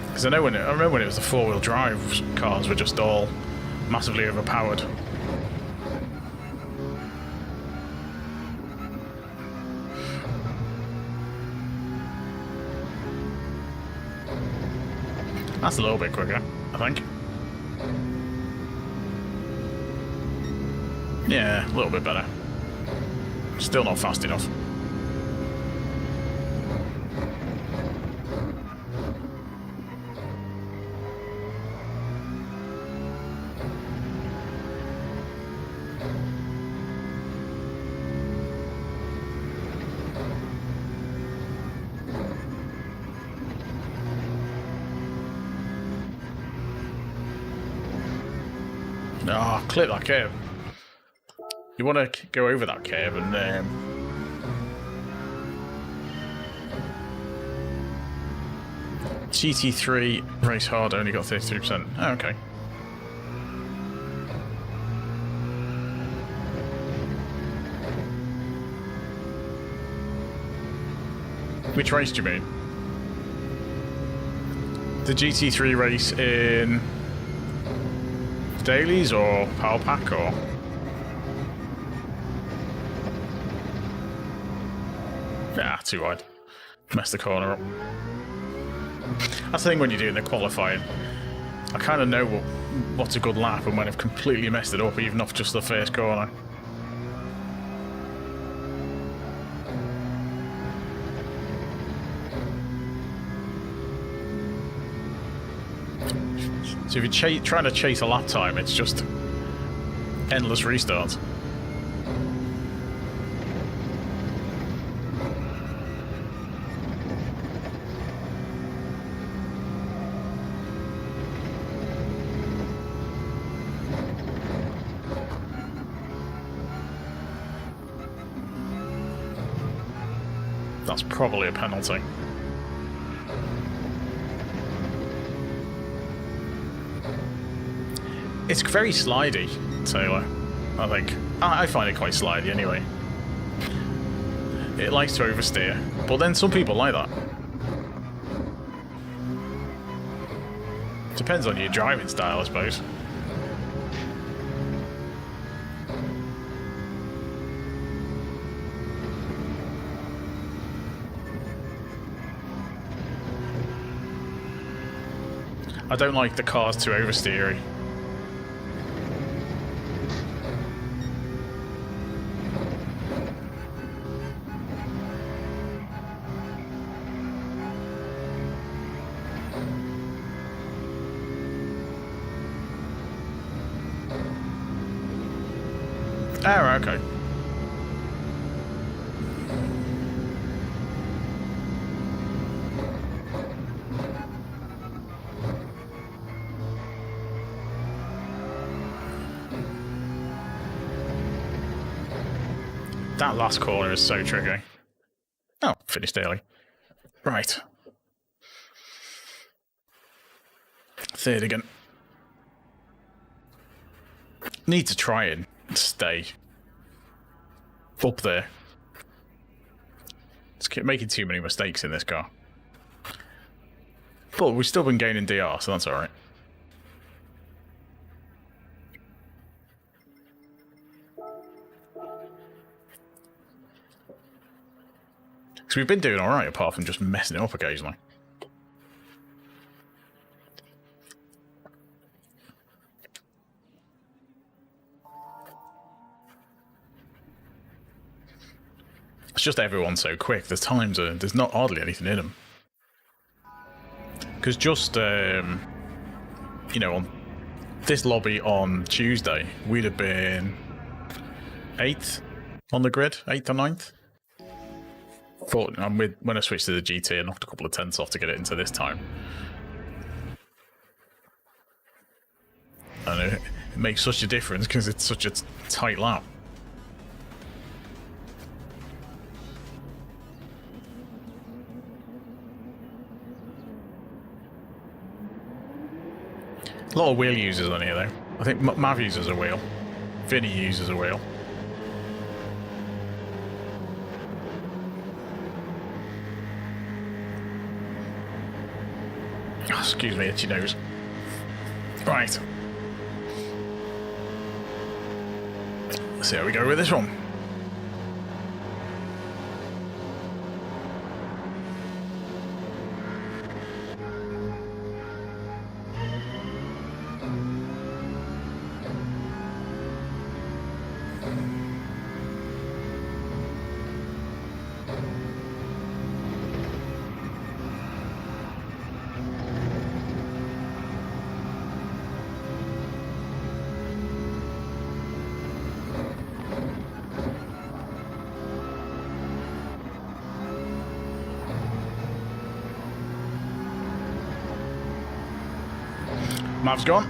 Because I remember when it was the 4-wheel drive cars were just all massively overpowered. That's a little bit quicker, I think. Yeah, a little bit better. Still not fast enough. Oh, clip that curve. You want to go over that curve and GT3 race hard only got 33%. Oh, okay. Which race do you mean? The GT3 race in dailies or Power Pack or? Ah, too wide. Messed the corner up. That's the thing when you're doing the qualifying. I kind of know what's a good lap and when I've completely messed it up, even off just the first corner. So if you're trying to chase a lap time, it's just endless restarts. That's probably a penalty. It's very slidey, Taylor, I think. I find it quite slidey anyway. It likes to oversteer, but then some people like that. Depends on your driving style, I suppose. I don't like the cars too oversteery. Oh, okay. That last corner is so tricky. Oh, finished early. Right. Third again. Need to try and stay up there. Just keep making too many mistakes in this car. But we've still been gaining DR, so that's alright. So we've been doing alright apart from just messing it up occasionally. It's just everyone's so quick. The times are, there's not hardly anything in them. Because just, you know, on this lobby on Tuesday, we'd have been 8th on the grid, 8th or 9th. When I switched to the GT, I knocked a couple of tenths off to get it into this time. And it makes such a difference because it's such a tight lap. A lot of wheel users on here, though. I think Mav uses a wheel. Vinny uses a wheel. Oh, excuse me, itchy nose. Right. Let's see how we go with this one. Mav's gone.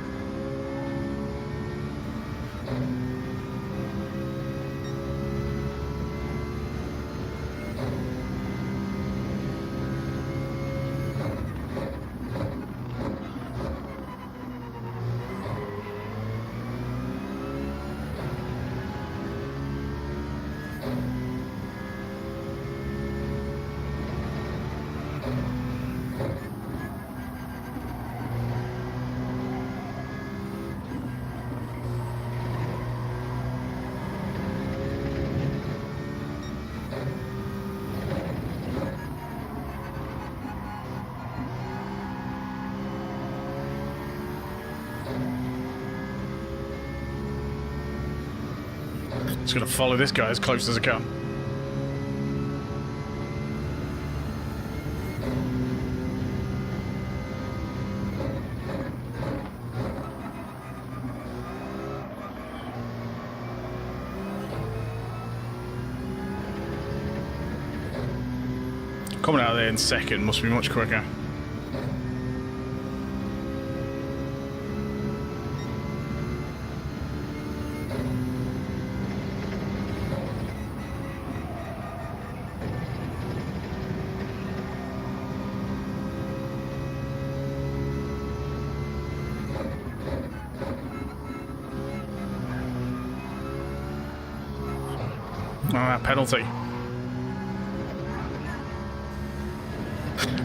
Just going to follow this guy as close as I can. Coming out of there in second must be much quicker. Oh, that penalty.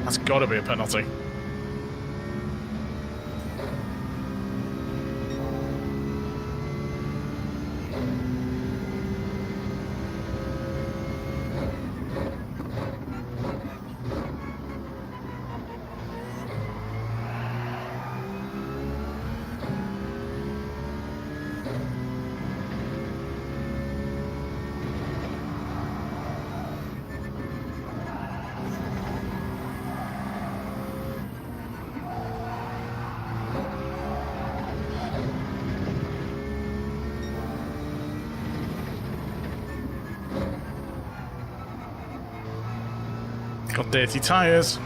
That's got to be a penalty. Got dirty tyres.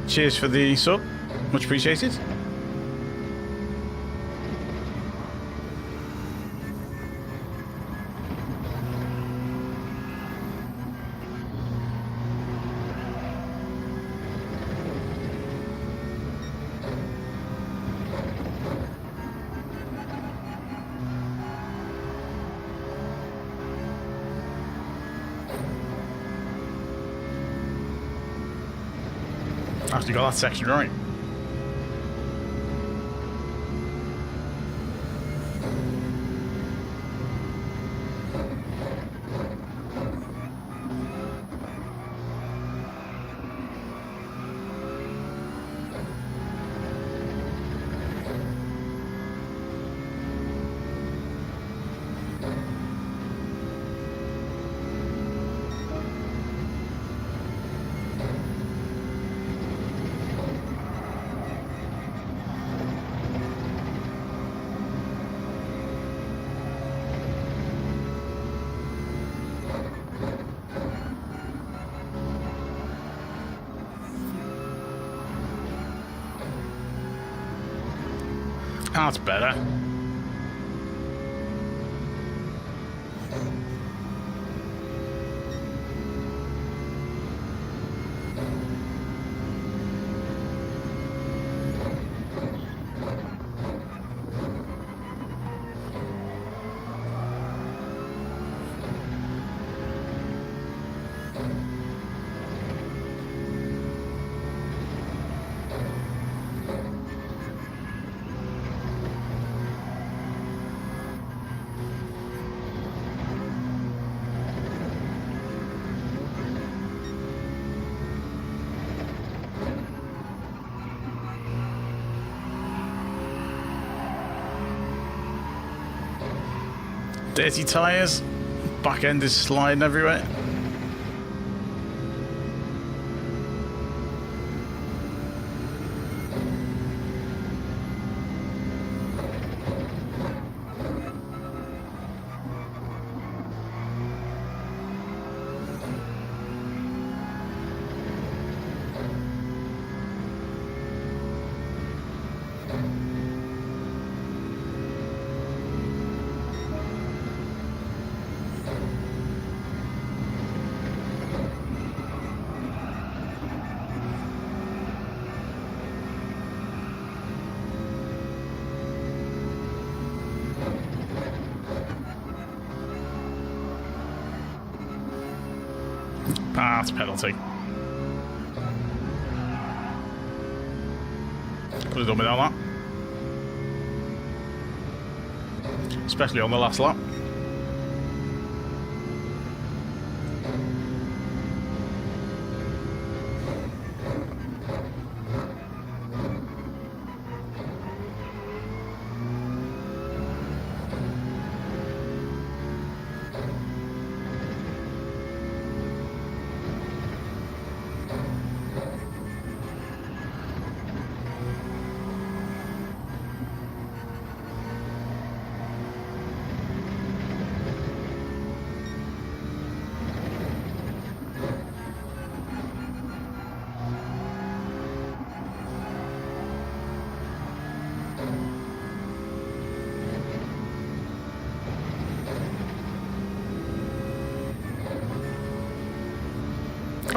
Cheers for the sub, much appreciated. After you got that section right. That's better. Dirty tyres. Back end is sliding everywhere. Pass penalty. Could have done without that. Especially on the last lap.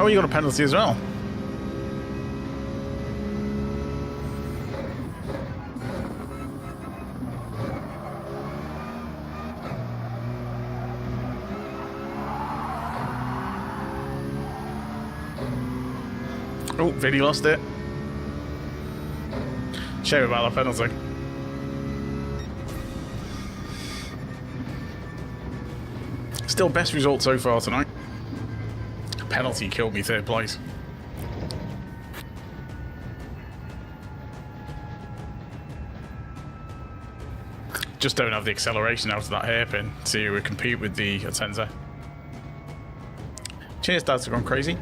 Oh, you got a penalty as well. Oh, Vinny lost it. Shame about that penalty. Still best result so far tonight. Penalty killed me third place. Just don't have the acceleration out of that hairpin to compete with the Atenza. Cheers, Dad's gone crazy.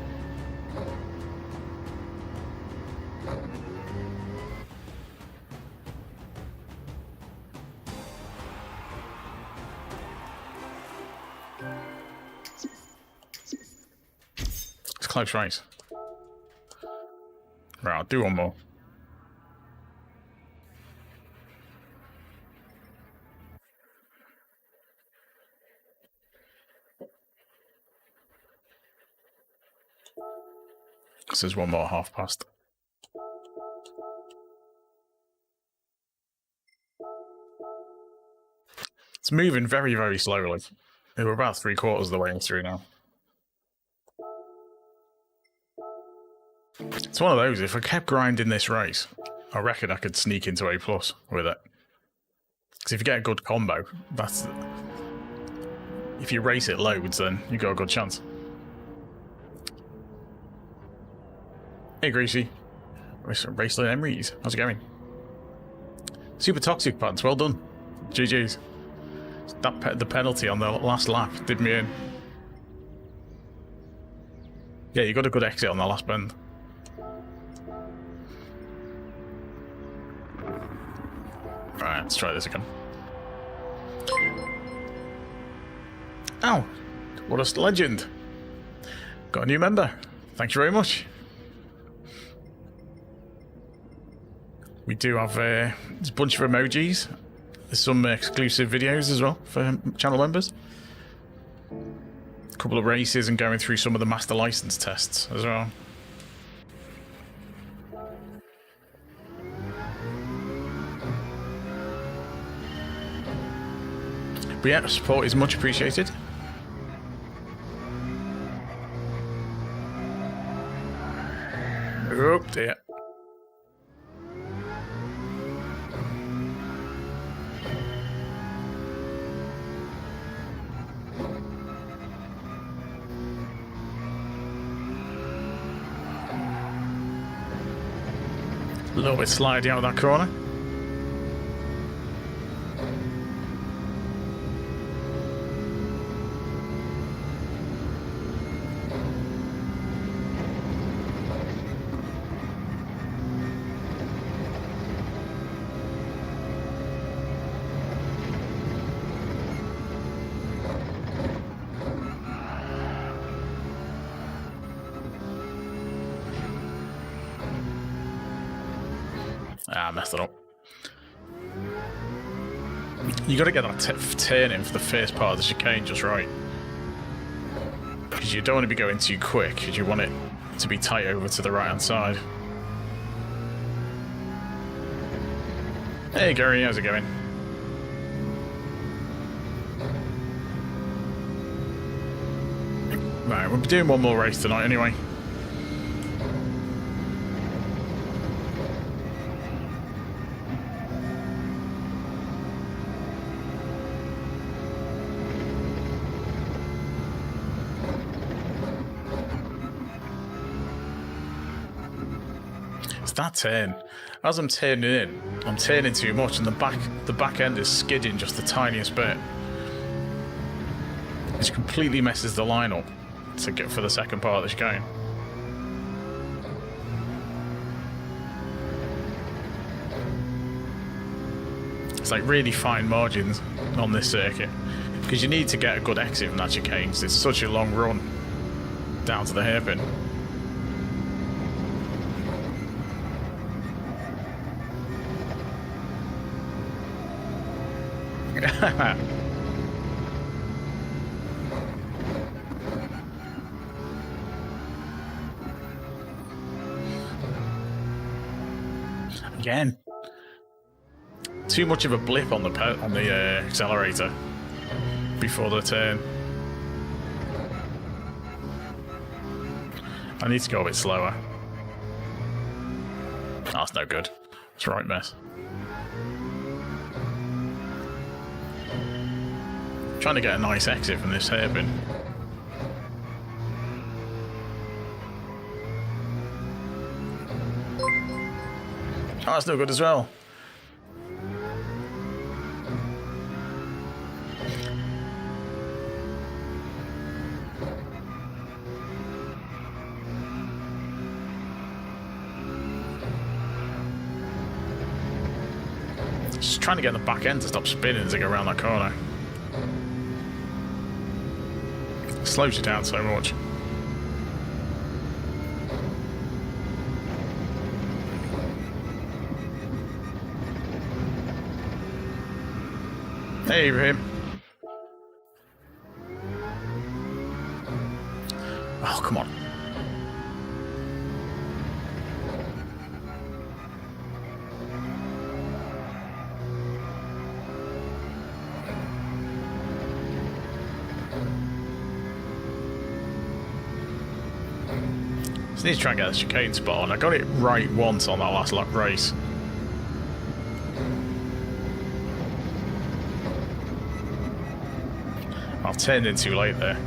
Close race. Right, I'll do one more. This is one more half past. It's moving very, very slowly. We're about 3/4 of the way through now. It's one of those, if I kept grinding this race, I reckon I could sneak into A+ with it. Because if you get a good combo, that's... If you race it loads, then you got a good chance. Hey, Greasy. Raceland Emery's. How's it going? Super Toxic Pants, well done. GG's. The penalty on the last lap did me in. Yeah, you got a good exit on the last bend. Alright, let's try this again. Ow! What a legend! Got a new member. Thank you very much. We do have there's a bunch of emojis. There's some exclusive videos as well for channel members. A couple of races and going through some of the master license tests as well. But yeah, support is much appreciated. Oh dear. A little bit slidey out of that corner. Ah, I messed it up. You got to get that turn in for the first part of the chicane just right. Because you don't want to be going too quick, because you want it to be tight over to the right-hand side. Hey Gary, how's it going? Right, we'll be doing one more race tonight anyway. It's that turn. As I'm turning in, I'm turning too much, and the back end is skidding just the tiniest bit. Which completely messes the line up to get for the second part of this game. It's like really fine margins on this circuit, because you need to get a good exit from that chicane, because it's such a long run down to the hairpin. Again, too much of a blip on the accelerator before the turn. I need to go a bit slower. Oh, that's no good. It's a right mess. Trying to get a nice exit from this hairpin. Oh, that's no good as well. Just trying to get the back end to stop spinning as I go around that corner. It slows you down so much. Hey, Ibrahim. Oh, come on. Just need to try and get the chicane spot on. I got it right once on that last lap race. I've turned in too late there.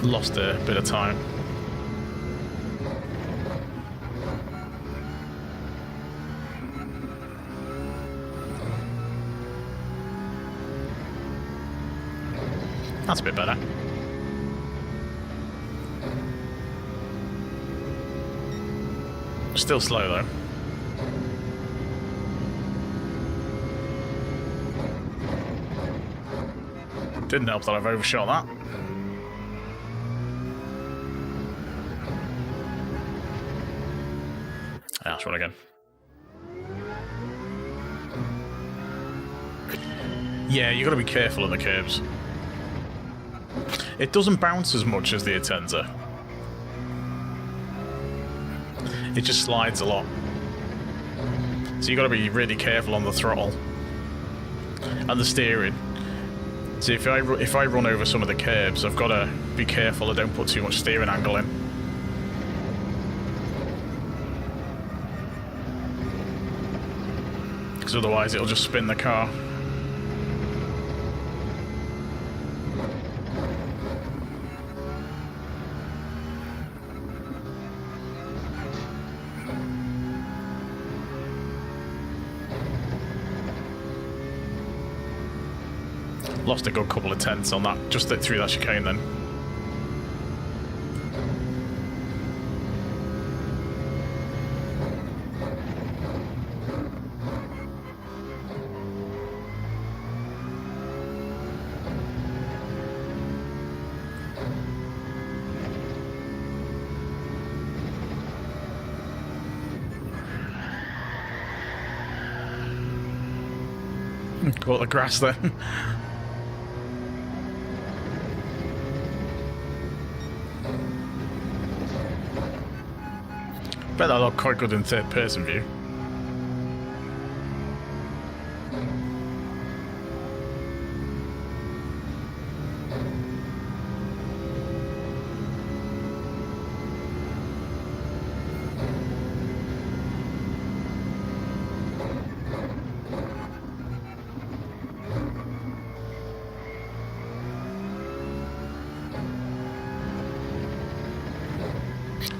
Lost a bit of time. That's a bit better. Still slow though. Didn't help that I've overshot that. That's one again. Yeah, you got to be careful on the curbs. It doesn't bounce as much as the Atenza. It just slides a lot. So you got to be really careful on the throttle and the steering. So if I run over some of the curbs, I've got to be careful I don't put too much steering angle in. Because otherwise it'll just spin the car. Lost a good couple of tenths on that, just through that chicane then. Caught the grass then. Bet that looked quite good in third-person view.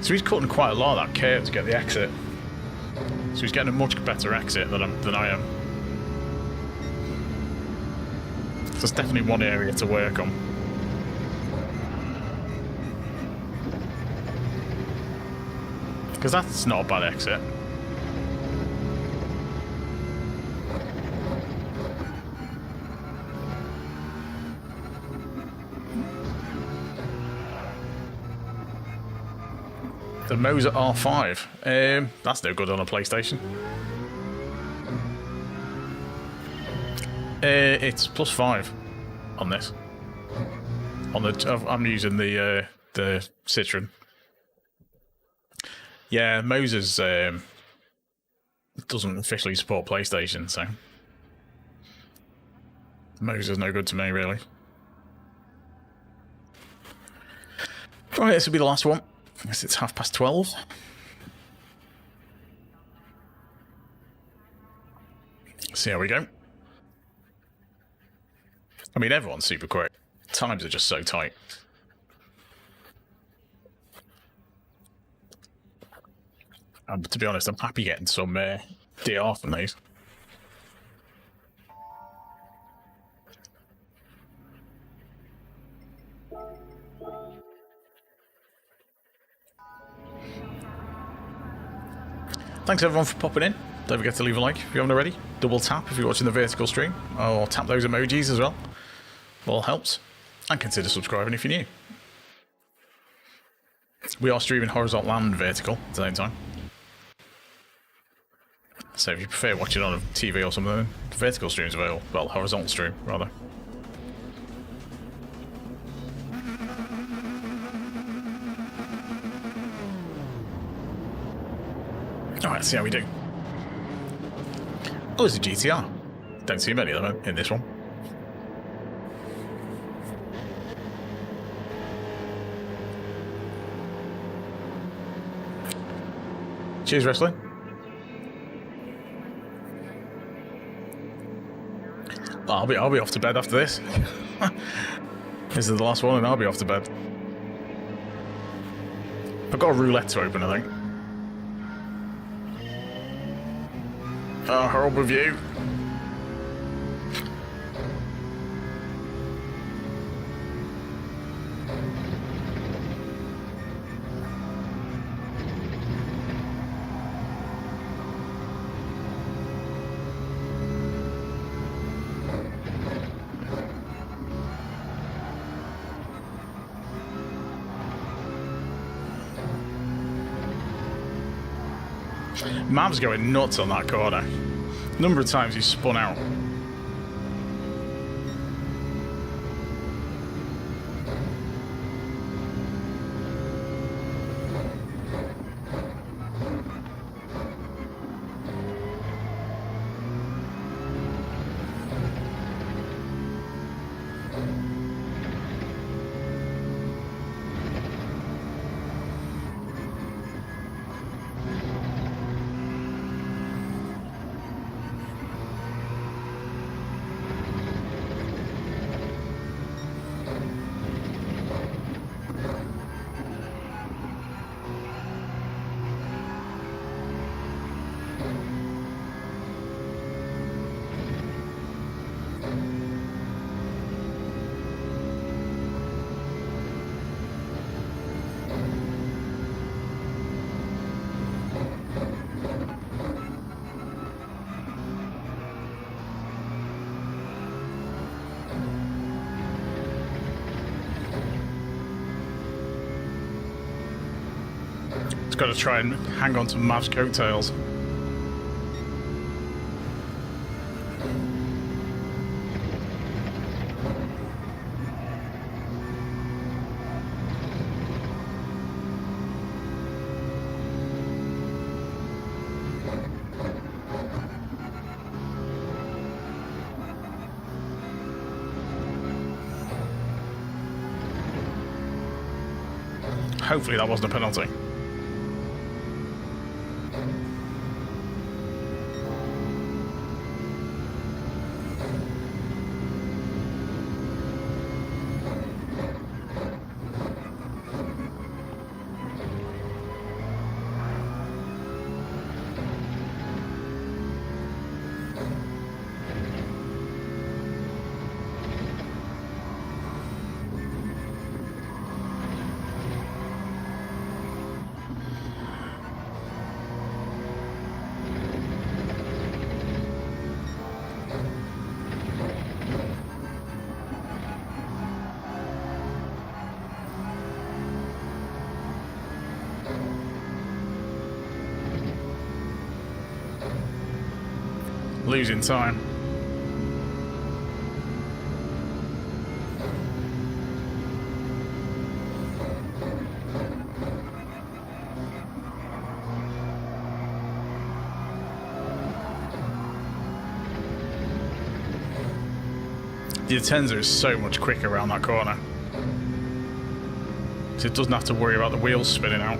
So he's cutting quite a lot of that curve to get the exit. So he's getting a much better exit than I am. So there's definitely one area to work on. Because that's not a bad exit. The Moser R5. That's no good on a PlayStation. It's +5 on this. On the I'm using the Citroen. Yeah, Moser's doesn't officially support PlayStation, so Moser's no good to me, really. Right, this will be the last one. I guess it's 12:30. See how we go. I mean, everyone's super quick. Times are just so tight. To be honest, I'm happy getting some DR from these. Thanks everyone for popping in. Don't forget to leave a like if you haven't already. Double tap if you're watching the vertical stream, or tap those emojis as well. All helps. And consider subscribing if you're new. We are streaming horizontal and vertical at the same time. So if you prefer watching on a TV or something, the vertical stream's available. Well, horizontal stream, rather. Alright, see how we do. Oh, there's a GTR. Don't see many of them in this one. Cheers, wrestling. I'll be off to bed after this. This is the last one, and I'll be off to bed. I've got a roulette to open, I think. Oh, horrible view. Mav's going nuts on that corner. Number of times he's spun out. It's got to try and hang on to Mav's coattails. hopefully that wasn't a penalty. Losing time. The Atenza is so much quicker around that corner. So it doesn't have to worry about the wheels spinning out.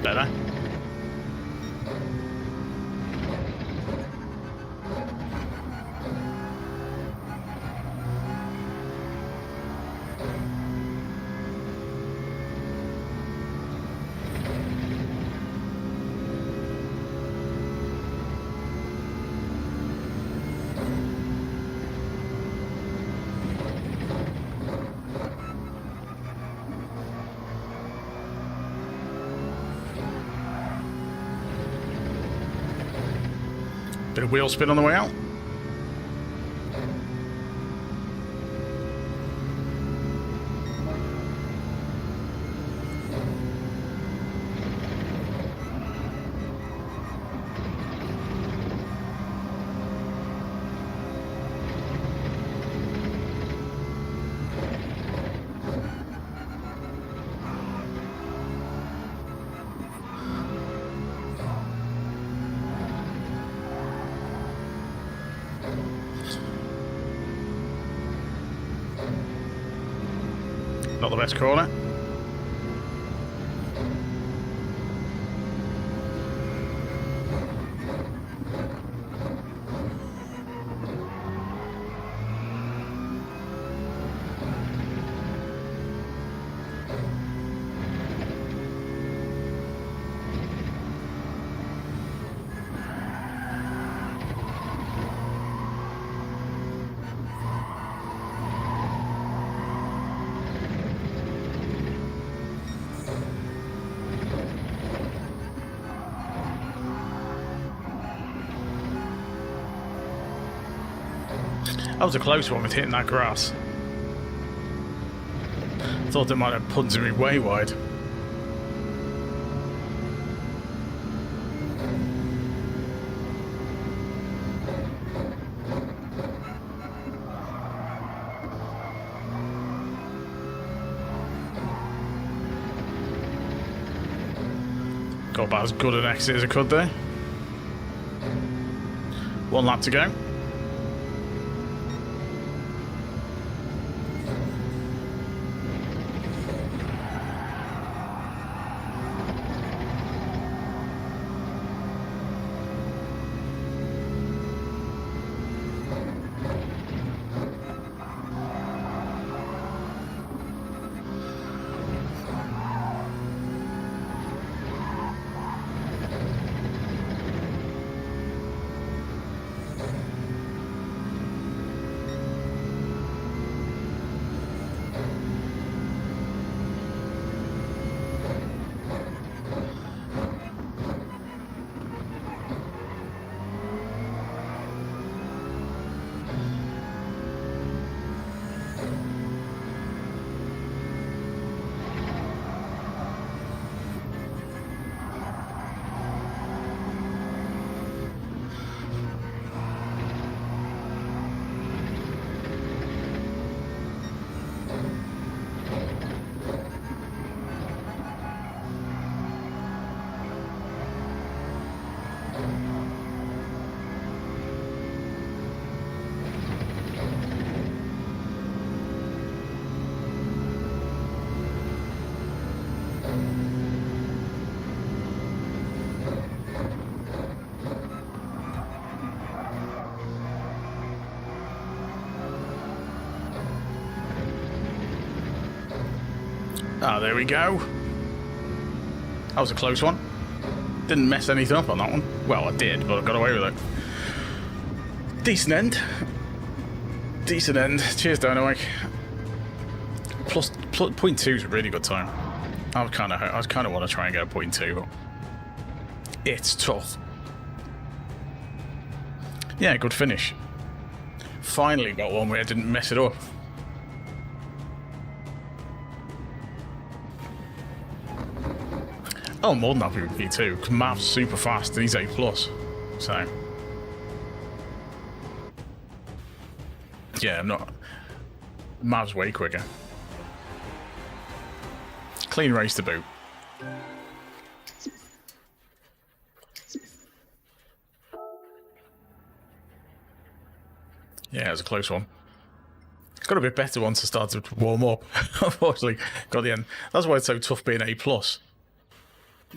Better. Bit of wheel spin on the way out. Not the best corner. That was a close one with hitting that grass. Thought it might have punted me way wide. Got about as good an exit as I could there. One lap to go. Ah, there we go. That was a close one. Didn't mess anything up on that one. Well, I did, but I got away with it. Decent end. Decent end. Cheers, Dynamite. Plus 0.2 is a really good time. I kind of want to try and get a 0.2, but it's tough. Yeah, good finish. Finally got one where I didn't mess it up. Oh, more than happy with P2, because Mav's super fast and he's A+. So, yeah, I'm not... Mav's way quicker. Clean race to boot. Yeah, it was a close one. It's got a bit better once I started to warm up. Unfortunately, got the end. That's why it's so tough being A+.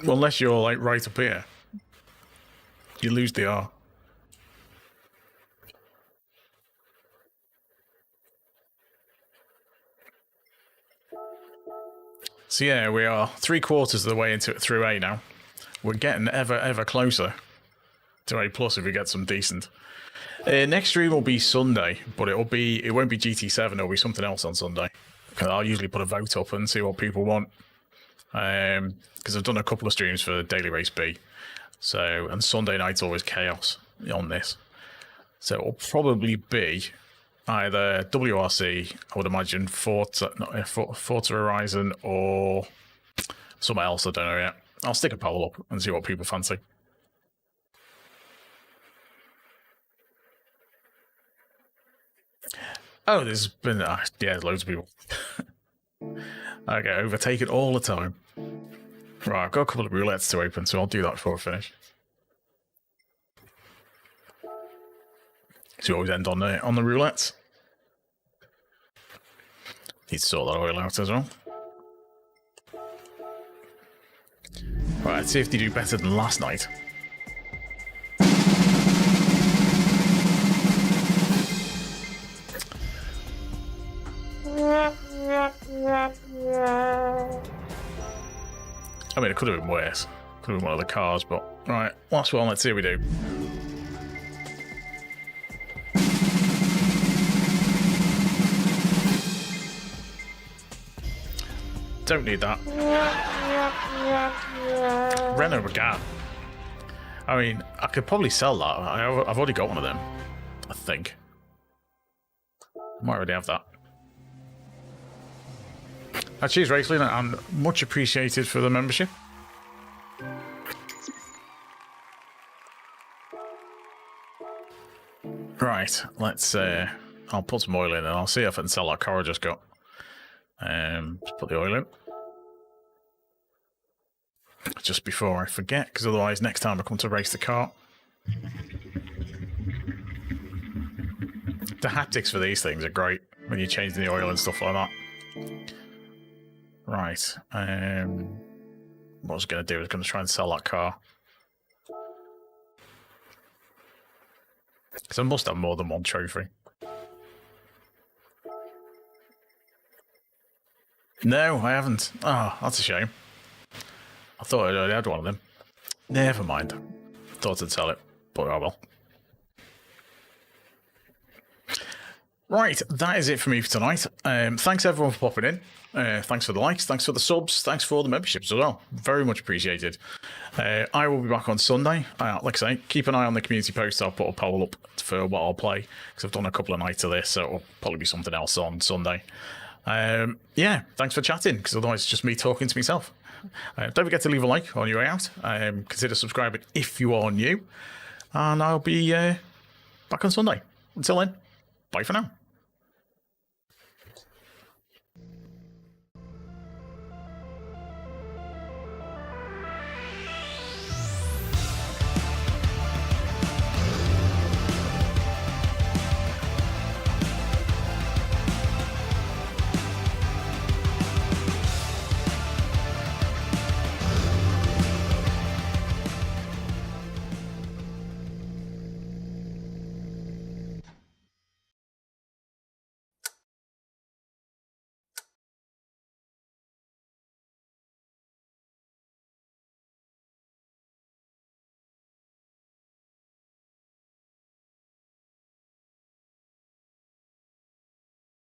Well, unless you're like right up here, you lose the R. So yeah, we are 3/4 of the way into it through A now. We're getting ever closer to A+ if we get some decent. Next stream will be Sunday, but it won't be GT7. It'll be something else on Sunday. I'll usually put a vote up and see what people want. Because I've done a couple of streams for Daily Race B, so and Sunday night's always chaos on this. So it'll probably be either WRC, I would imagine, Forza Horizon, or something else. I don't know yet. I'll stick a poll up and see what people fancy. Oh, there's been yeah, loads of people. I get overtaken all the time. Right, I've got a couple of roulettes to open, so I'll do that before I finish. So you always end on the roulettes. Need to sort that oil out as well. Right, let's see if they do better than last night. I mean, it could have been worse. Could have been one of the cars, but... Right, last one, let's see how we do. Don't need that. Renault Megane. I mean, I could probably sell that. I've already got one of them, I think. I might already have that. Cheers, Raceline, and much appreciated for the membership. Right, let's I'll put some oil in and I'll see if I can sell that car I just got. Let's put the oil in. Just before I forget, because otherwise next time I come to race the car. The haptics for these things are great when you're changing the oil and stuff like that. Right, what I was going to do is going to try and sell that car. Because I must have more than one trophy. No, I haven't. Oh, that's a shame. I thought I already had one of them. Never mind. Thought I'd sell it, but I will. Right, that is it for me for tonight. Thanks everyone for popping in. Thanks for the likes, thanks for the subs, thanks for all the memberships as well. Very much appreciated. I will be back on Sunday. Like I say, keep an eye on the community post. I'll put a poll up for what I'll play, because I've done a couple of nights of this, so it'll probably be something else on Sunday. Yeah, thanks for chatting, because otherwise it's just me talking to myself. Don't forget to leave a like on your way out. Consider subscribing if you are new. And I'll be back on Sunday. Until then, bye for now.